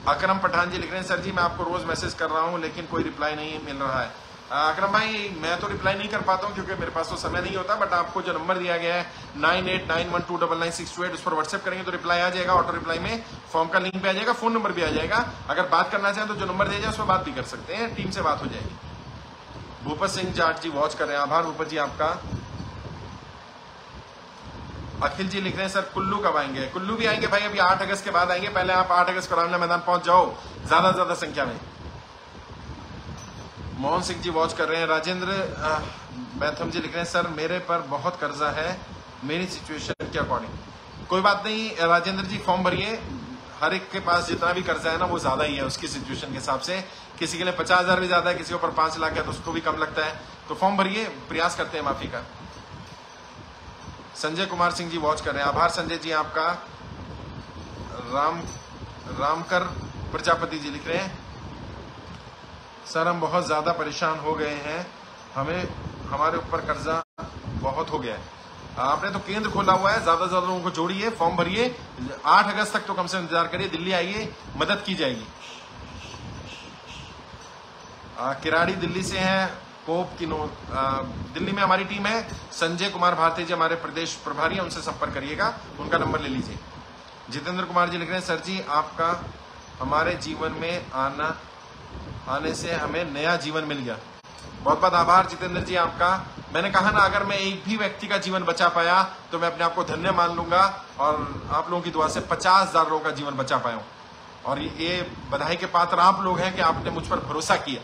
अकरम पठान जी लिख रहे हैं सर जी मैं आपको रोज मैसेज कर रहा हूं लेकिन कोई रिप्लाई नहीं मिल रहा है। अकरम भाई मैं तो रिप्लाई नहीं कर पाता हूं क्योंकि मेरे पास तो समय नहीं होता, बट आपको जो नंबर दिया गया है 9891299628 उस पर व्हाट्सएप करेंगे तो रिप्लाई आ जाएगा। ऑटो रिप्लाई में फॉर्म का लिंक भी आ जाएगा, फोन नंबर भी आ जाएगा। अगर बात करना चाहें तो जो नंबर दिया जाए उस पर बात भी कर सकते हैं, टीम से बात हो जाएगी। भूपत सिंह जाट जी वॉच कर रहे हैं, आभार भूपत जी आपका। अखिल जी लिख रहे हैं सर कुल्लू कब आएंगे? कुल्लू भी आएंगे भाई, अभी 8 अगस्त के बाद आएंगे। पहले आप 8 अगस्त को रामलीला मैदान पहुंच जाओ ज्यादा से ज्यादा संख्या में। मोहन सिंह जी वॉच कर रहे हैं। राजेंद्र मैथम जी लिख रहे हैं सर मेरे पर बहुत कर्जा है, मेरी सिचुएशन के अकॉर्डिंग। कोई बात नहीं राजेंद्र जी, फॉर्म भरिए। हर एक के पास जितना भी कर्जा है ना वो ज्यादा ही है उसकी सिचुएशन के हिसाब से। किसी के लिए 50,000 भी ज्यादा है, किसी के ऊपर 5 लाख है तो उसको भी कम लगता है। तो फॉर्म भरिए, प्रयास करते हैं माफी का। संजय कुमार सिंह जी वॉच कर रहे हैं। आभार संजय जी आपका। रामकर प्रजापति जी लिख रहे हैं सर हम बहुत ज्यादा परेशान हो गए हैं, हमारे ऊपर कर्जा बहुत हो गया है। आपने तो केंद्र खोला हुआ है, ज्यादा से ज्यादा लोगों को जोड़िए, फॉर्म भरिए। 8 अगस्त तक तो कम से कम इंतजार करिए, दिल्ली आइए, मदद की जाएगी। किराड़ी दिल्ली से हैं। पोप की दिल्ली में हमारी टीम है। संजय कुमार भारती जी हमारे प्रदेश प्रभारी हैं, उनसे संपर्क करिएगा, उनका नंबर ले लीजिए। जितेंद्र कुमार जी लिख रहे हैं सर जी आपका हमारे जीवन में आने से हमें नया जीवन मिल गया। बहुत बहुत आभार जितेंद्र जी आपका। मैंने कहा ना अगर मैं एक भी व्यक्ति का जीवन बचा पाया तो मैं अपने आप को धन्य मान लूंगा, और आप लोगों की दुआ से 50,000 लोगों का जीवन बचा पाया हूं। और ये बधाई के पात्र आप लोग हैं कि आपने मुझ पर भरोसा किया।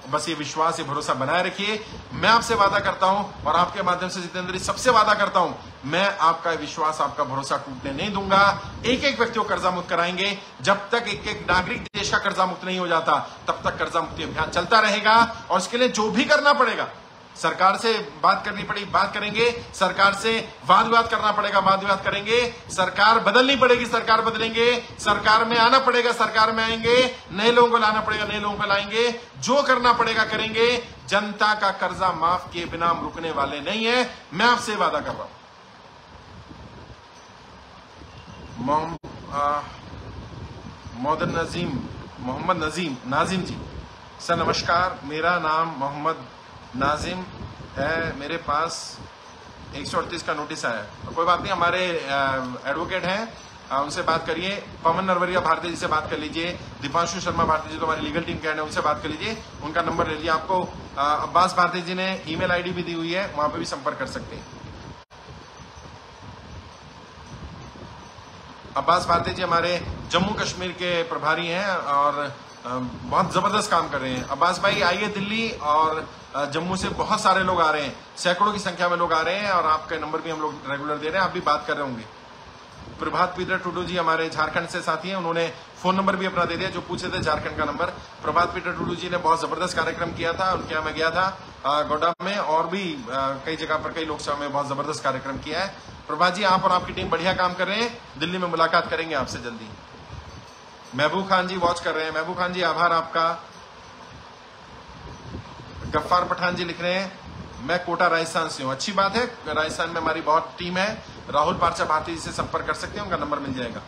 बस ये विश्वास, ये भरोसा बनाए रखिए। मैं आपसे वादा करता हूं और आपके माध्यम से जितेंद्र जी सबसे वादा करता हूं, मैं आपका विश्वास, आपका भरोसा टूटने नहीं दूंगा। एक एक व्यक्ति को कर्जा मुक्त कराएंगे। जब तक एक एक नागरिक देश का कर्जा मुक्त नहीं हो जाता तब तक कर्जा मुक्ति अभियान चलता रहेगा। और इसके लिए जो भी करना पड़ेगा, सरकार से बात करनी पड़ी बात करेंगे, सरकार से वाद विवाद करना पड़ेगा वाद विवाद करेंगे, सरकार बदलनी पड़ेगी सरकार बदलेंगे, सरकार में आना पड़ेगा सरकार में आएंगे, नए लोगों को लाना पड़ेगा नए लोगों को लाएंगे, जो करना पड़ेगा करेंगे। जनता का कर्जा माफ किए बिना हम रुकने वाले नहीं है, मैं आपसे वादा कर रहा हूं। मोहम्मद नाजिम जी सर नमस्कार, मेरा नाम मोहम्मद नाजिम है, मेरे पास 138 का नोटिस आया है। तो कोई बात नहीं, हमारे एडवोकेट हैं, उनसे बात करिए। पवन नरवरिया भारती जी से बात कर लीजिए। दीपांशु शर्मा भारती जी तो हमारी लीगल टीम के हैं, उनसे बात कर लीजिए, उनका नंबर ले लीजिए। आपको अब्बास भारती जी ने ईमेल आईडी भी दी हुई है, वहां पे भी संपर्क कर सकते हैं। अब्बास भारती जी हमारे जम्मू कश्मीर के प्रभारी हैं और बहुत जबरदस्त काम कर रहे हैं। अब्बास भाई आइए दिल्ली, और जम्मू से बहुत सारे लोग आ रहे हैं, सैकड़ों की संख्या में लोग आ रहे हैं, और आपका नंबर भी हम लोग रेगुलर दे रहे हैं, आप भी बात कर रहे होंगे। प्रभात पीटर टुडू जी हमारे झारखंड से साथी हैं, उन्होंने फोन नंबर भी अपना दे दिया, जो पूछे थे झारखंड का नंबर। प्रभात पीटर टुडू जी ने बहुत जबरदस्त कार्यक्रम किया था, उनके यहाँ मैं गया था गोड्डा में, और भी कई जगह पर कई लोकसभा में बहुत जबरदस्त कार्यक्रम किया है। प्रभात जी आप और आपकी टीम बढ़िया काम कर रहे हैं, दिल्ली में मुलाकात करेंगे आपसे जल्दी। महबूब खान जी वॉच कर रहे हैं। महबूब खान जी आभार आपका। गफ्फार पठान जी लिख रहे हैं मैं कोटा राजस्थान से हूं। अच्छी बात है, राजस्थान में हमारी बहुत टीम है। राहुल पार्चा भारती जी से संपर्क कर सकते हैं, उनका नंबर मिल जाएगा।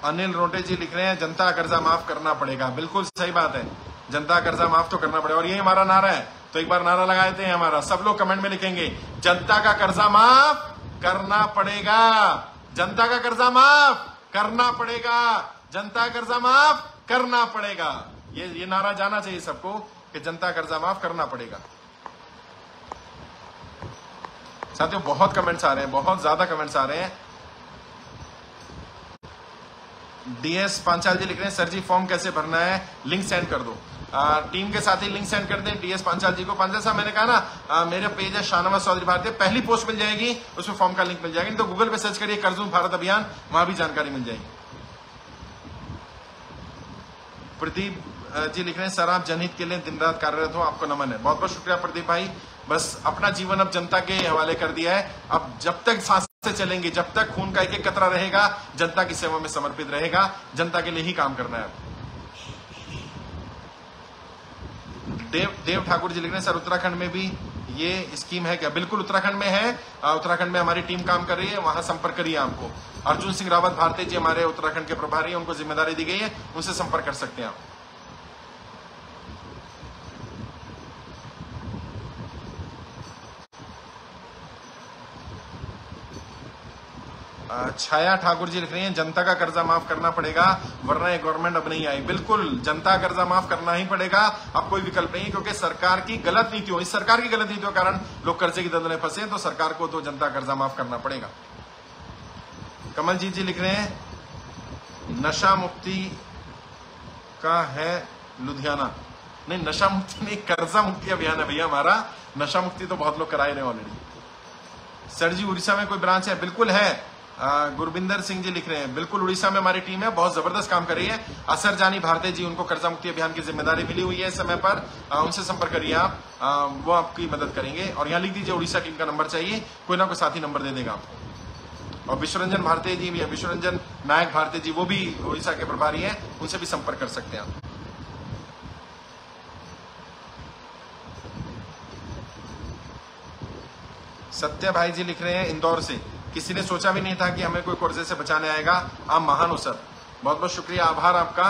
अनिल रोटे जी लिख रहे हैं जनता कर्जा माफ करना पड़ेगा। बिल्कुल सही बात है, जनता कर्जा माफ तो करना पड़ेगा, और यही हमारा नारा है। तो एक बार नारा लगा देते हैं हमारा, सब लोग कमेंट में लिखेंगे जनता का कर्जा माफ करना पड़ेगा, जनता का कर्जा माफ करना पड़ेगा, जनता कर्जा माफ करना पड़ेगा। ये नारा जाना चाहिए सबको कि जनता कर्जा माफ करना पड़ेगा। साथियों बहुत कमेंट्स आ रहे हैं, बहुत ज्यादा कमेंट्स आ रहे हैं। डीएस पांचाल जी लिख रहे हैं सर जी फॉर्म कैसे भरना है, लिंक सेंड कर दो। टीम के साथ ही लिंक सेंड कर दें डीएस पांचाल जी को। पांचाल साहब मैंने कहा ना मेरा पेज है शाहनवाज चौधरी भारती, पहली पोस्ट मिल जाएगी, उसमें फॉर्म का लिंक मिल जाएगा। नहीं तो गूगल पे सर्च करिए कर्जमुक्त भारत अभियान, वहां भी जानकारी मिल जाएगी। प्रदीप जी लिख रहे हैं सर आप जनहित के लिए दिन रात कार्यरत हो, आपको नमन है। बहुत बहुत शुक्रिया प्रदीप भाई। बस अपना जीवन अब जनता के हवाले कर दिया है। अब जब तक सांसें चलेंगी, जब तक खून का एक एक कतरा रहेगा, जनता की सेवा में समर्पित रहेगा, जनता के लिए ही काम करना है। देव ठाकुर जी लिख रहे हैं सर उत्तराखंड में भी ये स्कीम है क्या? बिल्कुल उत्तराखंड में है, उत्तराखंड में हमारी टीम काम कर रही है, वहां संपर्क करिए आपको। अर्जुन सिंह रावत भारती जी हमारे उत्तराखंड के प्रभारी हैं, उनको जिम्मेदारी दी गई है, उनसे संपर्क कर सकते हैं आप। छाया ठाकुर जी लिख रही हैं जनता का कर्जा माफ करना पड़ेगा वरना ये गवर्नमेंट अब नहीं आई। बिल्कुल, जनता का कर्जा माफ करना ही पड़ेगा, अब कोई विकल्प नहीं, क्योंकि सरकार की गलत नीतियों, इस सरकार की गलत नीतियों के कारण लोग कर्जे की दलदल में फंसे हैं, तो सरकार को तो जनता का कर्जा माफ करना पड़ेगा। कमलजीत जी लिख रहे हैं नशा मुक्ति का है लुधियाना। नहीं, नशा मुक्ति नहीं, कर्जा मुक्ति अभियान है भैया हमारा। नशा मुक्ति तो बहुत लोग करा ही रहे ऑलरेडी। सर जी उड़ीसा में कोई ब्रांच है? बिल्कुल है। गुरबिंदर सिंह जी लिख रहे हैं बिल्कुल, उड़ीसा में हमारी टीम है, बहुत जबरदस्त काम कर रही है। असर जानी भारती जी, उनको कर्जा मुक्ति अभियान की जिम्मेदारी मिली हुई है इस समय पर, उनसे संपर्क करिए आप, वो आपकी मदद करेंगे। और यहाँ लिख दीजिए उड़ीसा टीम का नंबर चाहिए, कोई ना कोई साथी नंबर दे देगा आपको। और विश्वरंजन भारती जी भी है, विश्वरंजन नायक भारती जी, वो भी उड़ीसा के प्रभारी है, उनसे भी संपर्क कर सकते हैं आप। सत्य भाई जी लिख रहे हैं इंदौर से, किसी ने सोचा भी नहीं था कि हमें कोई कर्जे से बचाने आएगा, आप महान हो सर, बहुत बहुत शुक्रिया, आभार आपका।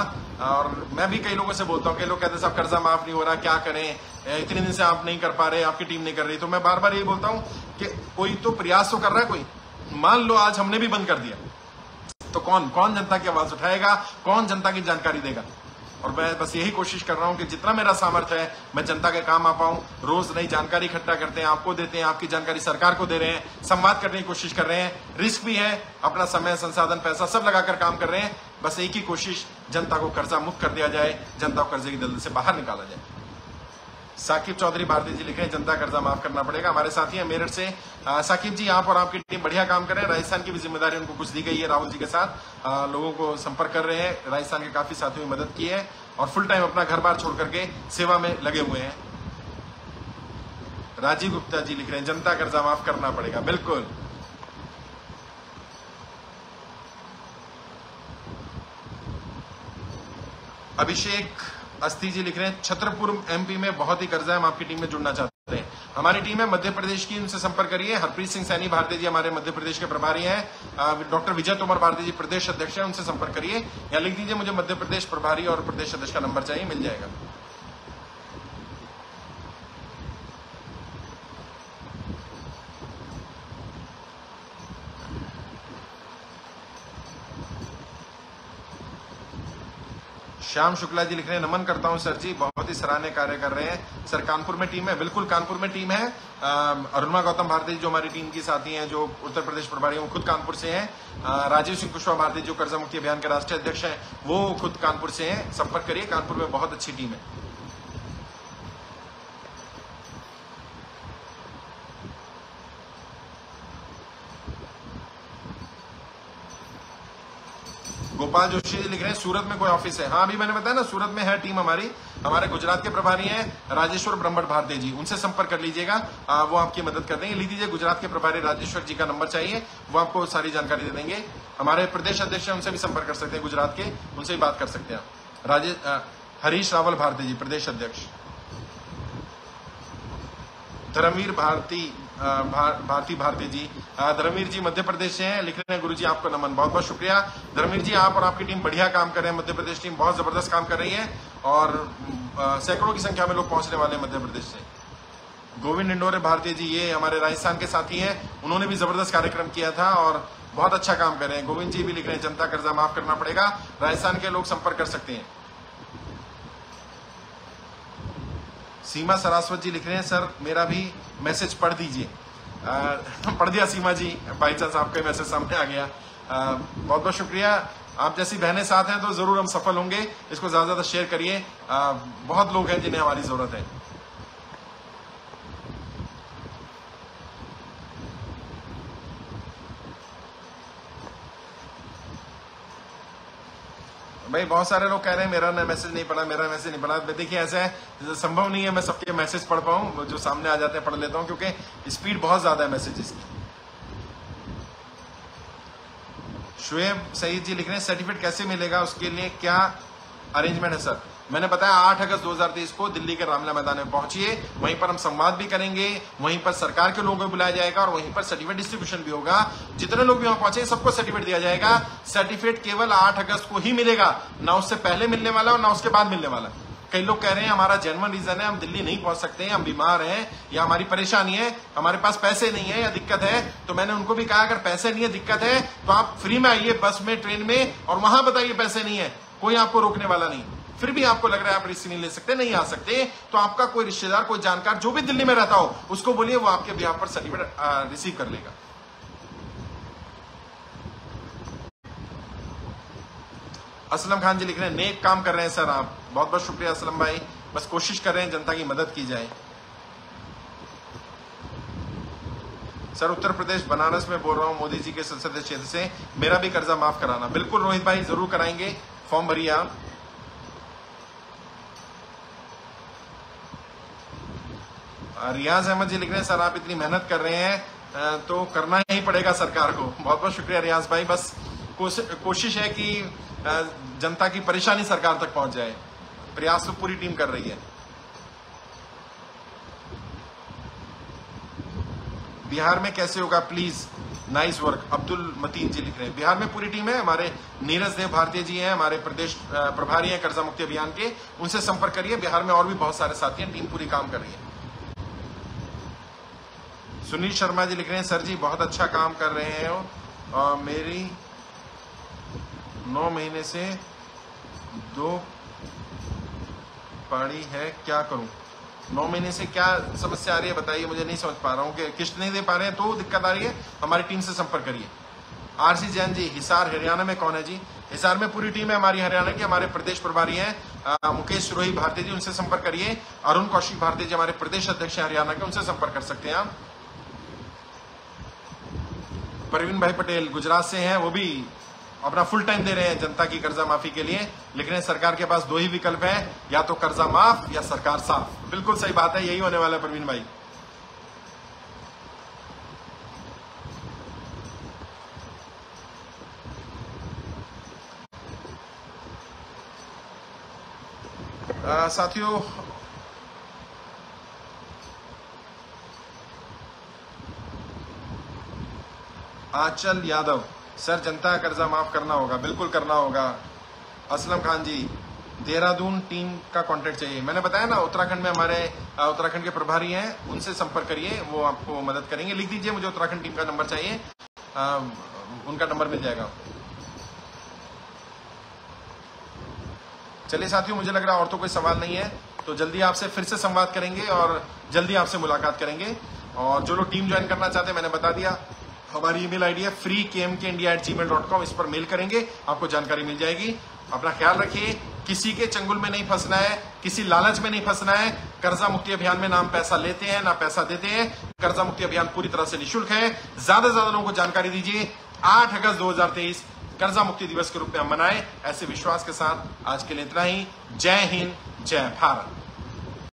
और मैं भी कई लोगों से बोलता हूँ, कई लोग कहते हैं साहब कर्जा माफ नहीं हो रहा, क्या करें, इतने दिन से आप नहीं कर पा रहे, आपकी टीम नहीं कर रही। तो मैं बार बार यही बोलता हूँ कि कोई तो प्रयास तो कर रहा है कोई। मान लो आज हमने भी बंद कर दिया तो कौन जनता की आवाज उठाएगा, कौन जनता की जानकारी देगा। और मैं बस यही कोशिश कर रहा हूं कि जितना मेरा सामर्थ्य है मैं जनता के काम आ पाऊं। रोज नई जानकारी इकट्ठा करते हैं, आपको देते हैं, आपकी जानकारी सरकार को दे रहे हैं, संवाद करने की कोशिश कर रहे हैं, रिस्क भी है, अपना समय, संसाधन, पैसा सब लगाकर काम कर रहे हैं। बस एक ही कोशिश, जनता को कर्जा मुक्त कर दिया जाए, जनता को कर्जे की दलदल से बाहर निकाला जाए। साकिब चौधरी भारती जी लिखे हैं जनता कर्जा माफ करना पड़ेगा, हमारे साथी हैं मेरठ से। साकिब जी, आप और आपकी टीम बढ़िया काम कर रहे हैं। राजस्थान की भी जिम्मेदारी उनको कुछ दी गई है, राहुल जी के साथ लोगों को संपर्क कर रहे हैं, राजस्थान के काफी साथियों ने मदद की है और फुल टाइम अपना घर बार छोड़ करके सेवा में लगे हुए हैं। राजीव गुप्ता जी लिख रहे हैं जनता कर्जा माफ करना पड़ेगा, बिल्कुल। अभिषेक अस्थि जी लिख रहे हैं छतरपुर एमपी में बहुत ही कर्जा है, हम आपकी टीम में जुड़ना चाहते हैं। हमारी टीम है मध्य प्रदेश की, उनसे संपर्क करिए। हरप्रीत सिंह सैनी भारती जी हमारे मध्य प्रदेश के प्रभारी हैं। डॉक्टर विजय तोमर भारती जी प्रदेश अध्यक्ष हैं, उनसे संपर्क करिए। या लिख दीजिए मुझे मध्य प्रदेश प्रभारी और प्रदेश अध्यक्ष का नंबर चाहिए, मिल जाएगा। श्याम शुक्ला जी लिख रहे हैं नमन करता हूं सर जी, बहुत ही सराहनीय कार्य कर रहे हैं सर। कानपुर में टीम है, बिल्कुल कानपुर में टीम है। अरुणा गौतम भारती जी जो हमारी टीम की साथी हैं, जो उत्तर प्रदेश प्रभारी हैं, वो खुद कानपुर से हैं। राजीव सिंह कुशवाहा भारती जो कर्जा मुक्ति अभियान के राष्ट्रीय अध्यक्ष हैं, वो खुद कानपुर से हैं। संपर्क करिए, कानपुर में बहुत अच्छी टीम है। गोपाल जोशी जी लिख रहे हैं सूरत में कोई ऑफिस है? हाँ, अभी मैंने बताया ना, सूरत में है टीम हमारी। हमारे गुजरात के प्रभारी हैं राजेश्वर ब्रह्मट भारती जी, उनसे संपर्क कर लीजिएगा, वो आपकी मदद कर देंगे। लिख दीजिए गुजरात के प्रभारी राजेश्वर जी का नंबर चाहिए, वो आपको सारी जानकारी दे देंगे। हमारे प्रदेश अध्यक्ष हैं, उनसे भी संपर्क कर सकते हैं, गुजरात के, उनसे भी बात कर सकते हैं। हरीश रावल भारती जी प्रदेश अध्यक्ष। धर्मवीर भारती जी, धर्मवीर जी मध्य प्रदेश से हैं, लिख रहे हैं गुरु जी आपको नमन, बहुत बहुत शुक्रिया। धर्मवीर जी, आप और आपकी टीम बढ़िया काम कर रहे हैं, मध्य प्रदेश टीम बहुत जबरदस्त काम कर रही है और सैकड़ों की संख्या में लोग पहुंचने वाले हैं मध्य प्रदेश से। गोविंद इंडोरे भारती जी, ये हमारे राजस्थान के साथी हैं, उन्होंने भी जबरदस्त कार्यक्रम किया था और बहुत अच्छा काम कर रहे हैं। गोविंद जी भी लिख रहे हैं जनता कर्जा माफ करना पड़ेगा, राजस्थान के लोग संपर्क कर सकते हैं। सीमा सरास्वत जी लिख रहे हैं सर मेरा भी मैसेज पढ़ दीजिए। पढ़ दिया सीमा जी, बाई चांस आपका मैसेज सामने आ गया, बहुत बहुत शुक्रिया। आप जैसी बहनें साथ हैं तो जरूर हम सफल होंगे। इसको ज्यादा ज्यादा शेयर करिए, बहुत लोग हैं जिन्हें हमारी जरूरत है। भाई बहुत सारे लोग कह रहे हैं मेरा मैसेज नहीं पढ़ा, मेरा मैसेज नहीं पढ़ा। देखिए ऐसा है, संभव नहीं है मैं सबके मैसेज पढ़ पाऊं, जो सामने आ जाते हैं पढ़ लेता हूं, क्योंकि स्पीड बहुत ज्यादा है मैसेजेस की। शुएब सईद जी लिख रहे हैं सर्टिफिकेट कैसे मिलेगा, उसके लिए क्या अरेंजमेंट है सर? मैंने बताया 8 अगस्त 2023 को दिल्ली के रामलीला मैदान में पहुंचिए, वहीं पर हम संवाद भी करेंगे, वहीं पर सरकार के लोगों को बुलाया जाएगा और वहीं पर सर्टिफिकेट डिस्ट्रीब्यूशन भी होगा। जितने लोग भी वहां पहुंचे सबको सर्टिफिकेट दिया जाएगा। सर्टिफिकेट केवल 8 अगस्त को ही मिलेगा, ना उससे पहले मिलने वाला और ना उसके बाद मिलने वाला। कई लोग कह रहे हैं हमारा जेन्युइन रीजन है, हम दिल्ली नहीं पहुंच सकते हैं, हम बीमार हैं या हमारी परेशानी है, हमारे पास पैसे नहीं है या दिक्कत है। तो मैंने उनको भी कहा अगर पैसे नहीं है, दिक्कत है, तो आप फ्री में आइए बस में, ट्रेन में, और वहां बताइए पैसे नहीं है, कोई आपको रोकने वाला नहीं। फिर भी आपको लग रहा है आप रिस्क नहीं ले सकते, नहीं आ सकते, तो आपका कोई रिश्तेदार, कोई जानकार जो भी दिल्ली में रहता हो उसको बोलिए, वो आपके बिहाफ पर सर्टिफिकेट रिसीव कर लेगा। असलम खान जी लिख रहे हैं नेक काम कर रहे हैं सर आप, बहुत बहुत शुक्रिया असलम भाई, बस कोशिश कर रहे हैं जनता की मदद की जाए। सर उत्तर प्रदेश बनारस में बोल रहा हूं मोदी जी के संसदीय क्षेत्र से, मेरा भी कर्जा माफ कराना। बिल्कुल रोहित भाई, जरूर कराएंगे, फॉर्म भरिए आप। रियाज अहमद जी लिख रहे हैं सर आप इतनी मेहनत कर रहे हैं तो करना ही पड़ेगा सरकार को। बहुत बहुत शुक्रिया रियाज भाई, बस कोशिश है कि जनता की परेशानी सरकार तक पहुंच जाए, प्रयास तो पूरी टीम कर रही है। बिहार में कैसे होगा please, nice work, Abdul Matin ji लिख रहे हैं। बिहार में पूरी टीम है, हमारे नीरज देव भारतीय जी हैं, हमारे प्रदेश प्रभारी हैं कर्जा मुक्ति अभियान के, उनसे संपर्क करिए। बिहार में और भी बहुत सारे साथी हैं, टीम पूरी काम कर रही है। सुनील शर्मा जी लिख रहे हैं सर जी बहुत अच्छा काम कर रहे हैं और मेरी 9 महीने से 2 पाड़ी है, क्या करूं? 9 महीने से क्या समस्या आ रही है बताइए, मुझे नहीं समझ पा रहा हूं कि किस्त नहीं दे पा रहे हैं तो दिक्कत आ रही है, हमारी टीम से संपर्क करिए। आरसी जैन जी, हिसार हरियाणा में कौन है जी? हिसार में पूरी टीम है हमारी हरियाणा की, हमारे प्रदेश प्रभारी हैं मुकेश सिरोही भारती जी, उनसे संपर्क करिए। अरुण कौशिक भारती जी हमारे प्रदेश अध्यक्ष हैं हरियाणा के, उनसे संपर्क कर सकते हैं आप। परवीन भाई पटेल गुजरात से हैं, वो भी अपना फुल टाइम दे रहे हैं जनता की कर्जा माफी के लिए, लिख रहे हैं सरकार के पास 2 ही विकल्प है, या तो कर्जा माफ या सरकार साफ। बिल्कुल सही बात है, यही होने वाला है परवीन भाई। साथियों आंचल यादव, सर जनता का कर्जा माफ करना होगा, बिल्कुल करना होगा। असलम खान जी, देहरादून टीम का कांटेक्ट चाहिए, मैंने बताया ना उत्तराखंड में हमारे उत्तराखंड के प्रभारी हैं, उनसे संपर्क करिए, वो आपको मदद करेंगे। लिख दीजिए मुझे उत्तराखंड टीम का नंबर चाहिए, उनका नंबर मिल जाएगा। चलिए साथियों, मुझे लग रहा है और तो कोई सवाल नहीं है, तो जल्दी आपसे फिर से संवाद करेंगे और जल्दी आपसे मुलाकात करेंगे। और जो लोग टीम ज्वाइन करना चाहते हैं मैंने बता दिया, हमारी ईमेल आईडी है freekmkindia@gmail.com, इस पर मेल करेंगे, आपको जानकारी मिल जाएगी। अपना ख्याल रखिए, किसी के चंगुल में नहीं फंसना है, किसी लालच में नहीं फंसना है। कर्जा मुक्ति अभियान में ना हम पैसा लेते हैं ना पैसा देते हैं, कर्जा मुक्ति अभियान पूरी तरह से निःशुल्क है। ज्यादा से ज्यादा लोगों को जानकारी दीजिए। 8 अगस्त 2023 कर्जा मुक्ति दिवस के रूप में हम मनाएं, ऐसे विश्वास के साथ आज के लिए इतना ही। जय हिंद, जय भारत।